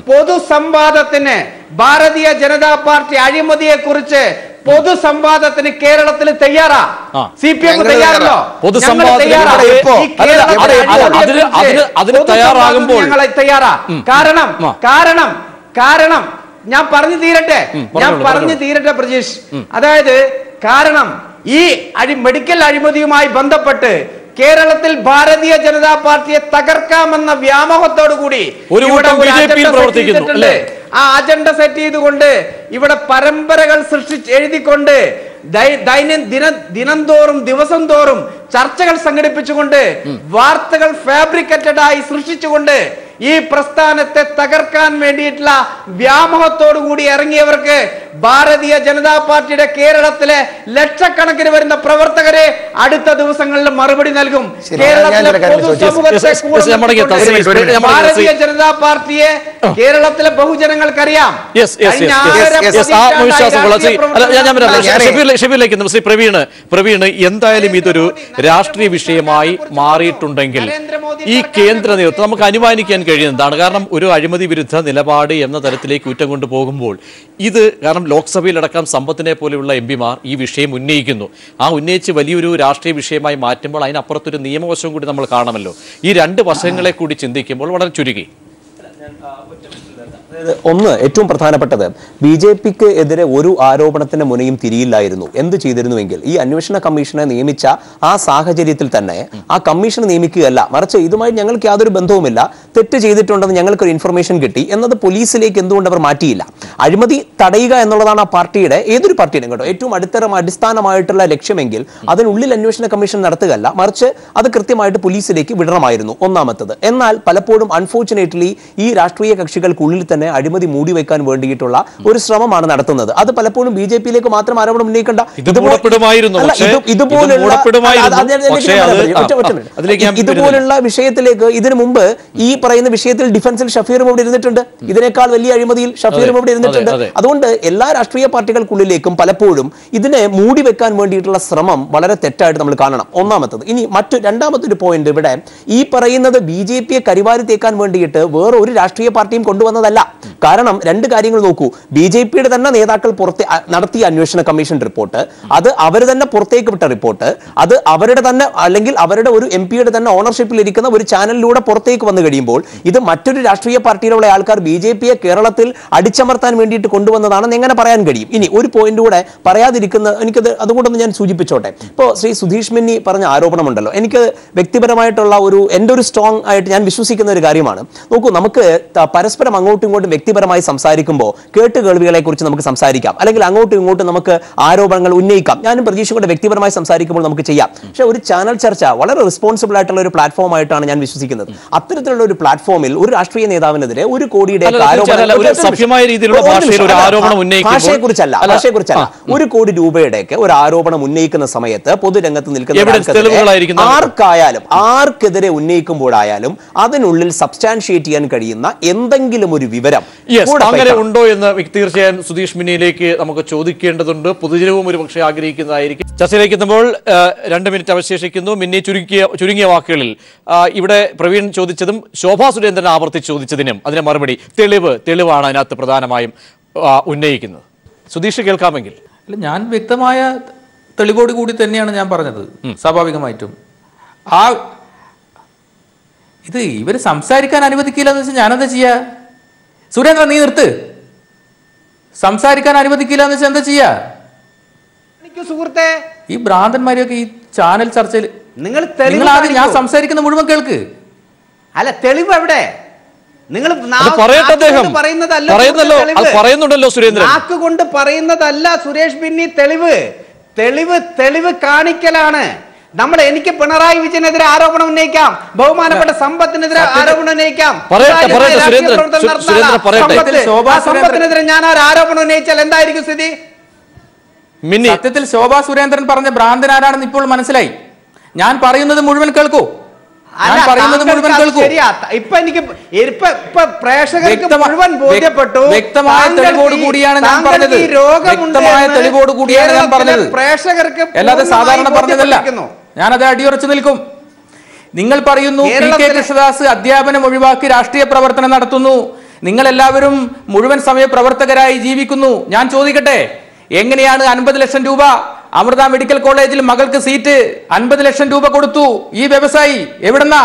പൊതുസംവാദത്തിന് ഭാരതീയ ജനതാ പാർട്ടി അഴിമതിയെ കുറിച്ച് പൊതുസംവാദത്തിന് കേരളത്തിൽ തയ്യാറാ? CPM തയ്യാറല്ലോ? തയ്യാറാ? കാരണം ഞാൻ പറഞ്ഞു തീരട്ടെ പ്രജീഷ്. അതായത് കാരണം ഈ മെഡിക്കൽ അഴിമതിയുമായി ബന്ധപ്പെട്ട് കേരളത്തിൽ ഭാരതീയ ജനതാ പാർട്ടിയെ തകർക്കാമെന്ന വ്യാമോഹത്തോടു കൂടി ആ അജണ്ട സെറ്റ് ചെയ്തുകൊണ്ട് ഇവിടെ പരമ്പരകൾ എഴുതിക്കൊണ്ട് ദിനം തോറും ദിവസം തോറും ചർച്ചകൾ സംഘടിപ്പിച്ചുകൊണ്ട് വാർത്തകൾ ഫാബ്രിക്കേറ്റഡ് ആയി സൃഷ്ടിച്ചുകൊണ്ട് ഈ പ്രസ്ഥാനത്തെ തകർക്കാൻ വേണ്ടിയിട്ടുള്ള വ്യാമോഹത്തോടു കൂടി ഇറങ്ങിയവർക്ക് ഭാരതീയ ജനതാ പാർട്ടിയുടെ കേരളത്തിലെ ലക്ഷക്കണക്കിന് വരുന്ന പ്രവർത്തകരെ അടുത്ത ദിവസങ്ങളിൽ മറുപടി നൽകും. കേരളത്തിലെ ഭാരതീയ ജനതാ പാർട്ടിയെ കേരളത്തിലെ ബഹുജനങ്ങൾക്കറിയാം. ശ്രീ പ്രവീണ്, എന്തായാലും ഇതൊരു രാഷ്ട്രീയ വിഷയമായി മാറിയിട്ടുണ്ടെങ്കിൽ ഈ കേന്ദ്ര നേതൃത്വം നമുക്ക് അനുമാനിക്കാൻ കഴിയുന്നതാണ്. കാരണം ഒരു അഴിമതി വിരുദ്ധ നിലപാട് എന്ന തരത്തിലേക്ക് ഊറ്റം കൊണ്ടുപോകുമ്പോൾ ഇത് കാരണം ലോക്സഭയിലടക്കം സമ്പത്തിനെ പോലെയുള്ള എംപിമാർ ഈ വിഷയം ഉന്നയിക്കുന്നു. ആ ഉന്നയിച്ച് വലിയൊരു രാഷ്ട്രീയ വിഷയമായി മാറ്റുമ്പോൾ അതിനപ്പുറത്തൊരു നിയമവശവും കൂടി നമ്മൾ കാണുമല്ലോ. ഈ രണ്ട് വശങ്ങളെ കൂടി ചിന്തിക്കുമ്പോൾ വളരെ ചുരുക്കി ഒന്ന് ഏറ്റവും പ്രധാനപ്പെട്ടത് ബി.ജെ.പിക്ക് എതിരെ ഒരു ആരോപണത്തിന്റെ മുനയും തിരിയില്ലായിരുന്നു. എന്ത് ചെയ്തിരുന്നുവെങ്കിൽ ഈ അന്വേഷണ കമ്മീഷനെ നിയമിച്ച ആ സാഹചര്യത്തിൽ തന്നെ ആ കമ്മീഷൻ നിയമിക്കുകയല്ല, മറിച്ച് ഇതുമായി ഞങ്ങൾക്ക് യാതൊരു ബന്ധവുമില്ല, തെറ്റ് ചെയ്തിട്ടുണ്ടെന്ന് ഞങ്ങൾക്കൊരു ഇൻഫർമേഷൻ കിട്ടി എന്നത് പോലീസിലേക്ക് എന്തുകൊണ്ട് അവർ മാറ്റിയില്ല? അഴിമതി തടയുക എന്നുള്ളതാണ് ആ പാർട്ടിയുടെ, ഏതൊരു പാർട്ടിയുടെയും കേട്ടോ, ഏറ്റവും അടിസ്ഥാനമായിട്ടുള്ള ലക്ഷ്യമെങ്കിൽ അതിനുള്ളിൽ അന്വേഷണ കമ്മീഷൻ നടത്തുകയല്ല, മറിച്ച് അത് കൃത്യമായിട്ട് പോലീസിലേക്ക് വിടണമായിരുന്നു ഒന്നാമത്തത്. എന്നാൽ പലപ്പോഴും അൺഫോർച്ചുനേറ്റ്ലി ഈ രാഷ്ട്രീയ കക്ഷികൾക്കുള്ളിൽ തന്നെ അഴിമതി മൂടിവെക്കാൻ വേണ്ടിയിട്ടുള്ള ഒരു ശ്രമമാണ് നടത്തുന്നത്. അത് പലപ്പോഴും ബി.ജെ.പിയിലേക്ക് മാത്രം ആരോപണം ഉന്നയിക്കേണ്ട, ഇതുപോലുള്ള വിഷയത്തിലേക്ക് ഇതിനു മുമ്പ് ഈ പറയുന്ന വിഷയത്തിൽ ഡിഫൻസിൽ ഷഫീറും ഇവിടെ ഇരുന്നിട്ടുണ്ട്, ഇതിനേക്കാൾ വലിയ അഴിമതിയിൽ ഷഫീറും ഇവിടെ ഇരുന്നിട്ടുണ്ട്. അതുകൊണ്ട് എല്ലാ രാഷ്ട്രീയ പാർട്ടികൾക്കുള്ളിലേക്കും പലപ്പോഴും ഇതിനെ മൂടിവെക്കാൻ വേണ്ടിയിട്ടുള്ള ശ്രമം വളരെ തെറ്റായിട്ട് നമ്മൾ കാണണം, ഒന്നാമത്തത്. ഇനി രണ്ടാമത്തെ പോയിന്റ്, ഇവിടെ ഈ പറയുന്നത് ബി.ജെ.പിയെ കരിവാരി തേക്കാൻ വേണ്ടിയിട്ട് വേറെ ഒരു രാഷ്ട്രീയ പാർട്ടിയും കൊണ്ടുവന്നതല്ല. കാരണം രണ്ട് കാര്യങ്ങൾ നോക്കൂ, ബി.ജെ.പിയുടെ തന്നെ നേതാക്കൾ നടത്തിയ അന്വേഷണ കമ്മീഷൻ റിപ്പോർട്ട്, അത് അവർ തന്നെ പുറത്തേക്ക് വിട്ട റിപ്പോർട്ട്, അത് അവരുടെ തന്നെ അല്ലെങ്കിൽ അവരുടെ ഒരു എംപിയുടെ തന്നെ ഓണർഷിപ്പിൽ ഇരിക്കുന്ന ഒരു ചാനലിലൂടെ പുറത്തേക്ക് വന്നു കഴിയുമ്പോൾ ഇത് മറ്റൊരു രാഷ്ട്രീയ പാർട്ടിയിലുള്ള ആൾക്കാർ ബി.ജെ.പിയെ കേരളത്തിൽ അടിച്ചമർത്താൻ വേണ്ടിയിട്ട് കൊണ്ടുവന്നതാണെന്ന് എങ്ങനെ പറയാൻ കഴിയും? ഇനി ഒരു പോയിന്റ് കൂടെ പറയാതിരിക്കുന്ന, എനിക്കത് അതുകൊണ്ടൊന്ന് ഞാൻ സൂചിപ്പിച്ചോട്ടെ. ഇപ്പോൾ ശ്രീ സുധീഷ് മിന്നി പറഞ്ഞ ആരോപണമുണ്ടല്ലോ, എനിക്ക് വ്യക്തിപരമായിട്ടുള്ള എൻ്റെ ഒരു സ്ട്രോങ് ആയിട്ട് ഞാൻ വിശ്വസിക്കുന്ന ഒരു കാര്യമാണ്. നോക്കൂ, നമുക്ക് പരസ്പരം അങ്ങോട്ടും ഇങ്ങോട്ടും വ്യക്തിപരമായി സംസാരിക്കുമ്പോൾ കേട്ടുകേൾവികളെ കുറിച്ച് നമുക്ക് സംസാരിക്കാം, അല്ലെങ്കിൽ അങ്ങോട്ടും ഇങ്ങോട്ടും നമുക്ക് ആരോപണങ്ങൾ ഉന്നയിക്കാം. ഞാനും പ്രതീക്ഷയും കൊണ്ട് വ്യക്തിപരമായി സംസാരിക്കുമ്പോൾ നമുക്ക് ചെയ്യാം. പക്ഷെ ഒരു ചാനൽ ചർച്ച വളരെ റെസ്പോൺസിബിൾ ആയിട്ടുള്ള ഒരു പ്ലാറ്റ്ഫോം ആയിട്ടാണ് ഞാൻ വിശ്വസിക്കുന്നത്. അത്തരത്തിലുള്ള ഒരു പ്ലാറ്റ്ഫോമിൽ ഒരു രാഷ്ട്രീയ നേതാവിനെതിരെ ഒരു കോടിയുടെ ഭാഷയെക്കുറിച്ചല്ല, ഒരു കോടി രൂപയുടെയൊക്കെ ഒരു ആരോപണം ഉന്നയിക്കുന്ന സമയത്ത് പൊതുരംഗത്ത് നിൽക്കുന്ന ആർക്കെതിരെ ഉന്നയിക്കുമ്പോഴായാലും അതിനുള്ളിൽ സബ്സ്റ്റാൻഷിയേറ്റ് ചെയ്യാൻ കഴിയുന്ന എന്തെങ്കിലും ഒരു വിവരം അങ്ങനെ ഉണ്ടോ എന്ന് തീർച്ചയായും സുധീഷ് മിന്നിയിലേക്ക് നമുക്ക് ചോദിക്കേണ്ടതുണ്ട്. പൊതുജനവും ഒരു പക്ഷേ ആഗ്രഹിക്കുന്നതായിരിക്കും. ചർച്ചയിലേക്ക് എത്തുമ്പോൾ 2 മിനിറ്റ് അവശേഷിക്കുന്നു. മിന്നി ചുരുങ്ങിയ വാക്കുകളിൽ ഇവിടെ പ്രവീൺ ചോദിച്ചതും ശോഭാ സുരേന്ദ്രൻ ആവർത്തിച്ച് ചോദിച്ചതിനും അതിന് മറുപടി തെളിവാണ് അതിനകത്ത് പ്രധാനമായും ഉന്നയിക്കുന്നത്. സുധീഷ് കേൾക്കാമെങ്കിൽ. അല്ല, ഞാൻ വ്യക്തമായ തെളിവോട് കൂടി തന്നെയാണ് ഞാൻ പറഞ്ഞത്. സ്വാഭാവികമായിട്ടും ഇത് ഇവര് സംസാരിക്കാൻ അനുവദിക്കില്ല എന്ന് വെച്ചാൽ ഞാനെന്താ ചെയ്യാ? സുരേന്ദ്രൻ, നീ നിർത്ത്. സംസാരിക്കാൻ അനുവദിക്കില്ല എന്ന് വെച്ചാൽ എന്താ ചെയ്യാ? സുഹൃത്തെ, ഈ ഭ്രാന്തന്മാരെയൊക്കെ ഈ ചാനൽ ചർച്ചയിൽ നിങ്ങൾ ആദ്യം ഞാൻ സംസാരിക്കുന്ന മുഴുവൻ കേൾക്ക്. അല്ല, തെളിവ് എവിടെ? നിങ്ങൾ പറയുന്നുണ്ടല്ലോ സുരേന്ദ്രൻ, നാക്കുകൊണ്ട് പറയുന്നതല്ല സുരേഷ് പിന്നി. തെളിവ് കാണിക്കലാണ്. എനിക്ക് പിണറായി വിജയനെതിരെ ആരോപണം ഉന്നയിക്കാം, ബഹുമാനപ്പെട്ട സമ്പത്തിനെതിരെ ആരോപണം ഉന്നയിക്കാം. സമ്പത്തിനെതിരെ ഞാൻ ആരോപണം ഉന്നയിച്ചാൽ എന്തായിരിക്കും സ്ഥിതി? സത്യത്തിൽ ശോഭാ സുരേന്ദ്രൻ പറഞ്ഞ ഭ്രാന്തൻ ആരാണെന്ന് ഇപ്പോൾ മനസ്സിലായി. ഞാൻ പറയുന്നത് മുഴുവൻ കേൾക്കൂ. പ്രേക്ഷകർക്ക് മുഴുവൻ ബോധ്യപ്പെട്ടു. വ്യക്തമായ തെളിവോട് കൂടിയാണ് ഞാൻ പറഞ്ഞത്. വ്യക്തമായ തെളിവോട് കൂടിയാണ് ഞാൻ പറഞ്ഞത്. പ്രേക്ഷകർക്ക് അല്ലാതെ സാധാരണ പറഞ്ഞതല്ല. ഞാനത് അടിയുറച്ചു നിൽക്കും. നിങ്ങൾ പറയുന്നു പി.കെ. കൃഷ്ണദാസ് അധ്യാപനം ഒഴിവാക്കി രാഷ്ട്രീയ പ്രവർത്തനം നടത്തുന്നു, നിങ്ങൾ എല്ലാവരും മുഴുവൻ സമയ പ്രവർത്തകരായി ജീവിക്കുന്നു. ഞാൻ ചോദിക്കട്ടെ, എങ്ങനെയാണ് 50 ലക്ഷം രൂപ അമൃത മെഡിക്കൽ കോളേജിൽ മകൾക്ക് സീറ്റ് 50 ലക്ഷം രൂപ കൊടുത്തു ഈ വ്യവസായി? എവിടെന്നാ?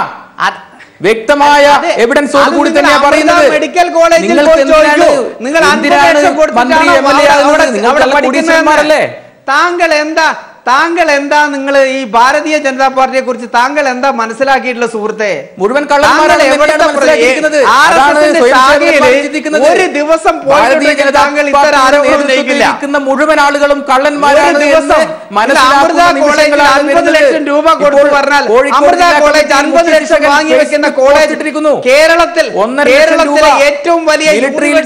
വ്യക്തമായ എവിഡൻസോട് കൂടി തന്നെയാണ് പറയുന്നത്. മെഡിക്കൽ കോളേജിൽ താങ്കൾ എന്താ നിങ്ങൾ ഈ ഭാരതീയ ജനതാ പാർട്ടിയെ കുറിച്ച് താങ്കൾ എന്താ മനസ്സിലാക്കിയിട്ടുള്ള സുഹൃത്തെ? മുഴുവൻ കള്ളന്മാരാണ്. ഒരു ദിവസം മുഴുവൻ ആളുകളും കള്ളന്മാരാണ് അമൃത കോളേജിൽ 50 ലക്ഷം രൂപ കൊടുത്തു പറഞ്ഞാൽ അമൃത കോളേജ് 50 ലക്ഷം വാങ്ങി വെക്കുന്ന കോളേജ് ഇട്ടിരിക്കുന്നു. കേരളത്തിലെ ഏറ്റവും വലിയ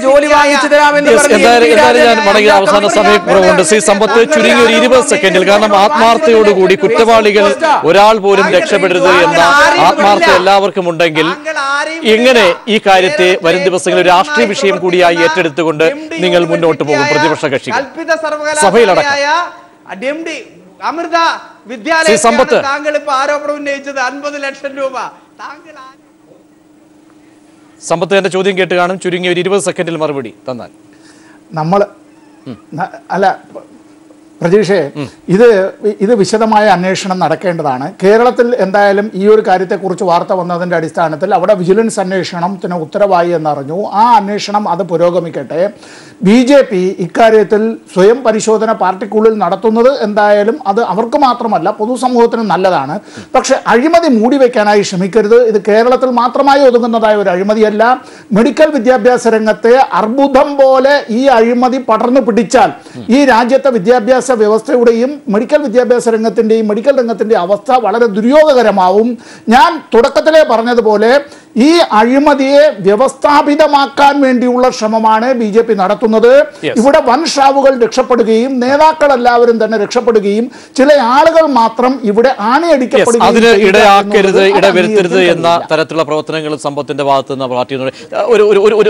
ജോലി വാങ്ങിച്ചു തരാമെന്ന് അവസാന സമയം കുറവുണ്ട്. ശ്രീ സമ്പത്ത്, ചുരുങ്ങി ഒരു 20 സെക്കൻഡിൽ, കാരണം ആത്മാർത്ഥയോടുകൂടി കുറ്റവാളികൾ ഒരാൾ പോലും രക്ഷപ്പെടരുത് എന്ന ആത്മാർത്ഥ എല്ലാവർക്കും ഉണ്ടെങ്കിൽ എങ്ങനെ ഈ കാര്യത്തെ വരും ദിവസങ്ങളിൽ രാഷ്ട്രീയ വിഷയം കൂടിയായി ഏറ്റെടുത്തുകൊണ്ട് നിങ്ങൾ മുന്നോട്ട് പോകും? പ്രതിപക്ഷ കക്ഷികൾ സഭയിലടക്കം അമൃത വിദ്യാലയത്തിൽ താങ്കൾ ഇപ്പൊ ആരോപണം ഉന്നയിച്ചത് 50 ലക്ഷം രൂപ. സമ്പത്ത് എന്റെ ചോദ്യം കേട്ട് കാണും. ചുരുങ്ങിയ ഒരു 20 സെക്കൻഡിൽ മറുപടി തന്നാൽ. നമ്മൾ അല്ല പ്രജീഷേ, ഇത് വിശദമായ അന്വേഷണം നടക്കേണ്ടതാണ്. കേരളത്തിൽ എന്തായാലും ഈ ഒരു കാര്യത്തെക്കുറിച്ച് വാർത്ത വന്നതിൻ്റെ അടിസ്ഥാനത്തിൽ അവിടെ വിജിലൻസ് അന്വേഷണത്തിന് ഉത്തരവായി എന്നറിഞ്ഞു. ആ അന്വേഷണം അത് പുരോഗമിക്കട്ടെ. BJP ഇക്കാര്യത്തിൽ സ്വയം പരിശോധന പാർട്ടിക്കുള്ളിൽ നടത്തുന്നത് എന്തായാലും അത് അവർക്ക് മാത്രമല്ല പൊതുസമൂഹത്തിന് നല്ലതാണ്. പക്ഷെ അഴിമതി മൂടിവെക്കാനായി ശ്രമിക്കരുത്. ഇത് കേരളത്തിൽ മാത്രമായി ഒതുങ്ങുന്നതായ ഒരു അഴിമതിയല്ല. മെഡിക്കൽ വിദ്യാഭ്യാസ രംഗത്തെ അർബുദം പോലെ ഈ അഴിമതി പടർന്നു പിടിച്ചാൽ ഈ രാജ്യത്തെ വിദ്യാഭ്യാസ വ്യവസ്ഥയുടെയും മെഡിക്കൽ വിദ്യാഭ്യാസ രംഗത്തിന്റെയും മെഡിക്കൽ രംഗത്തിന്റെയും അവസ്ഥ വളരെ ദുര്യോഗകരമാവും. ഞാൻ തുടക്കത്തിലേ പറഞ്ഞതുപോലെ ഈ അഴിമതിയെ വ്യവസ്ഥാപിതമാക്കാൻ വേണ്ടിയുള്ള ശ്രമമാണ് BJP നടത്തുന്നത്. ഇവിടെ വൻ ഷാവുകൾ രക്ഷപ്പെടുകയും നേതാക്കൾ എല്ലാവരും തന്നെ രക്ഷപ്പെടുകയും ചില ആളുകൾ മാത്രം ഇവിടെ ആണിയടിക്കപ്പെടുകയും അതിന് ഇടയാക്കരുത്, ഇടവരുത്തരുത് എന്ന തരത്തിലുള്ള പ്രവർത്തനങ്ങളും സമ്പത്തിന്റെ ഭാഗത്ത് നിന്ന് പാർട്ടി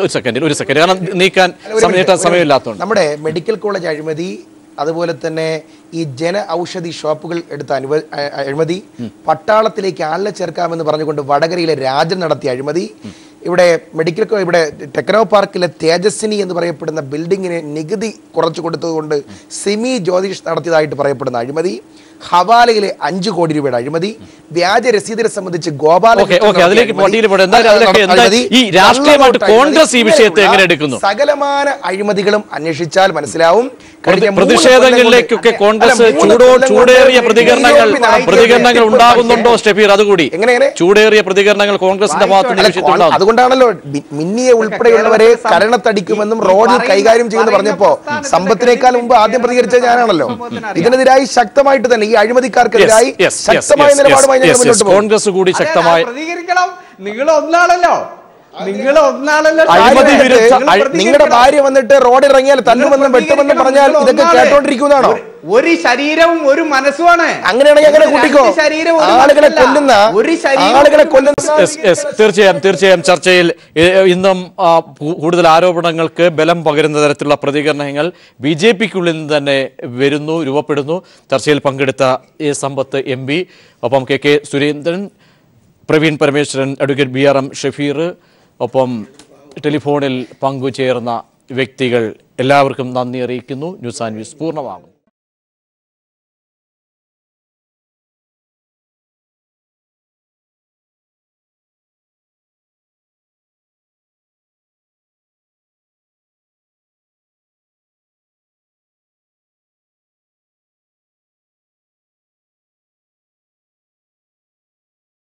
ഒരു സെക്കൻഡ് കാരണം നീക്കാൻ സമയമില്ലാത്തതുകൊണ്ട് നമ്മുടെ മെഡിക്കൽ കോളേജ് അഴിമതി, അതുപോലെ തന്നെ ഈ ജന ഔഷധി ഷോപ്പുകൾ എടുത്ത അഴിമതി, പട്ടാളത്തിലേക്ക് ആളിനെ ചേർക്കാമെന്ന് പറഞ്ഞുകൊണ്ട് വടകരയിലെ രാജൻ നടത്തിയ അഴിമതി, ഇവിടെ ഇവിടെ ടെക്നോ പാർക്കിലെ തേജസ്വിനി എന്ന് പറയപ്പെടുന്ന ബിൽഡിങ്ങിന് നികുതി കുറച്ചു കൊടുത്തതുകൊണ്ട് സിമി ജ്യോതിഷ് നടത്തിയതായിട്ട് പറയപ്പെടുന്ന അഴിമതി, ഹവാലയിലെ 5 കോടി രൂപയുടെ അഴിമതി, വ്യാജ രസീതിനെ സംബന്ധിച്ച് സകലമാന അഴിമതികളും അന്വേഷിച്ചാൽ മനസ്സിലാവും. പ്രതിഷേധങ്ങളിലേക്കൊക്കെ കോൺഗ്രസ് ചൂടേറിയ പ്രതികരണങ്ങൾ ഉണ്ടാകുന്നുണ്ടോ സ്റ്റെഫീർ? അതുകൂടി ചൂടേറിയ പ്രതികരണങ്ങൾ കോൺഗ്രസിന്റെ ഭാഗത്ത് അതുകൊണ്ടാണല്ലോ മിന്നിയെ ഉൾപ്പെടെയുള്ളവരെ കരണത്തടിക്കുമെന്നും റോഡിൽ കൈകാര്യം ചെയ്യുമെന്ന് പറഞ്ഞപ്പോ സമ്പത്തിനേക്കാൾ മുമ്പ് ആദ്യം പ്രതികരിച്ച ഞാനാണല്ലോ. ഇതിനെതിരായി ശക്തമായിട്ട് തന്നെ ഈ അഴിമതിക്കാർക്കെതിരായി ശക്തമായ നിലപാടുമായി കോൺഗ്രസ് കൂടി ശക്തമായി പ്രതികരിക്കണം. നിങ്ങൾ ഒന്നാണല്ലോ. നിങ്ങളുടെ ഭാര്യ വന്നിട്ട് റോഡിൽ ഇറങ്ങിയാൽ തല്ലുമെന്നും വെട്ടുമെന്നും പറഞ്ഞാൽ ഇതൊക്കെ കേട്ടോണ്ടിരിക്കുന്നതാണോ? ഒരു ശരീരവും ഒരു മനസ്സുമാണ്. അങ്ങനെയാണെങ്കിൽ അങ്ങനെ കൂട്ടിക്കോ. ആളുകളെ കൊല്ലുന്ന തീർച്ചയായും ചർച്ചയിൽ ഇന്നും കൂടുതൽ ആരോപണങ്ങൾക്ക് ബലം പകരുന്ന തരത്തിലുള്ള പ്രതികരണങ്ങൾ BJPക്കുള്ളിൽ നിന്ന് തന്നെ വരുന്നു, രൂപപ്പെടുന്നു. ചർച്ചയിൽ പങ്കെടുത്ത സമ്പത്ത് MP, ഒപ്പം KK Surendran, Praveen Parameswaran, advocate BRM Shafeer, ഒപ്പം ടെലിഫോണിൽ പങ്കുചേർന്ന വ്യക്തികൾ എല്ലാവർക്കും നന്ദി അറിയിക്കുന്നു. News and views പൂർണ്ണമാകും.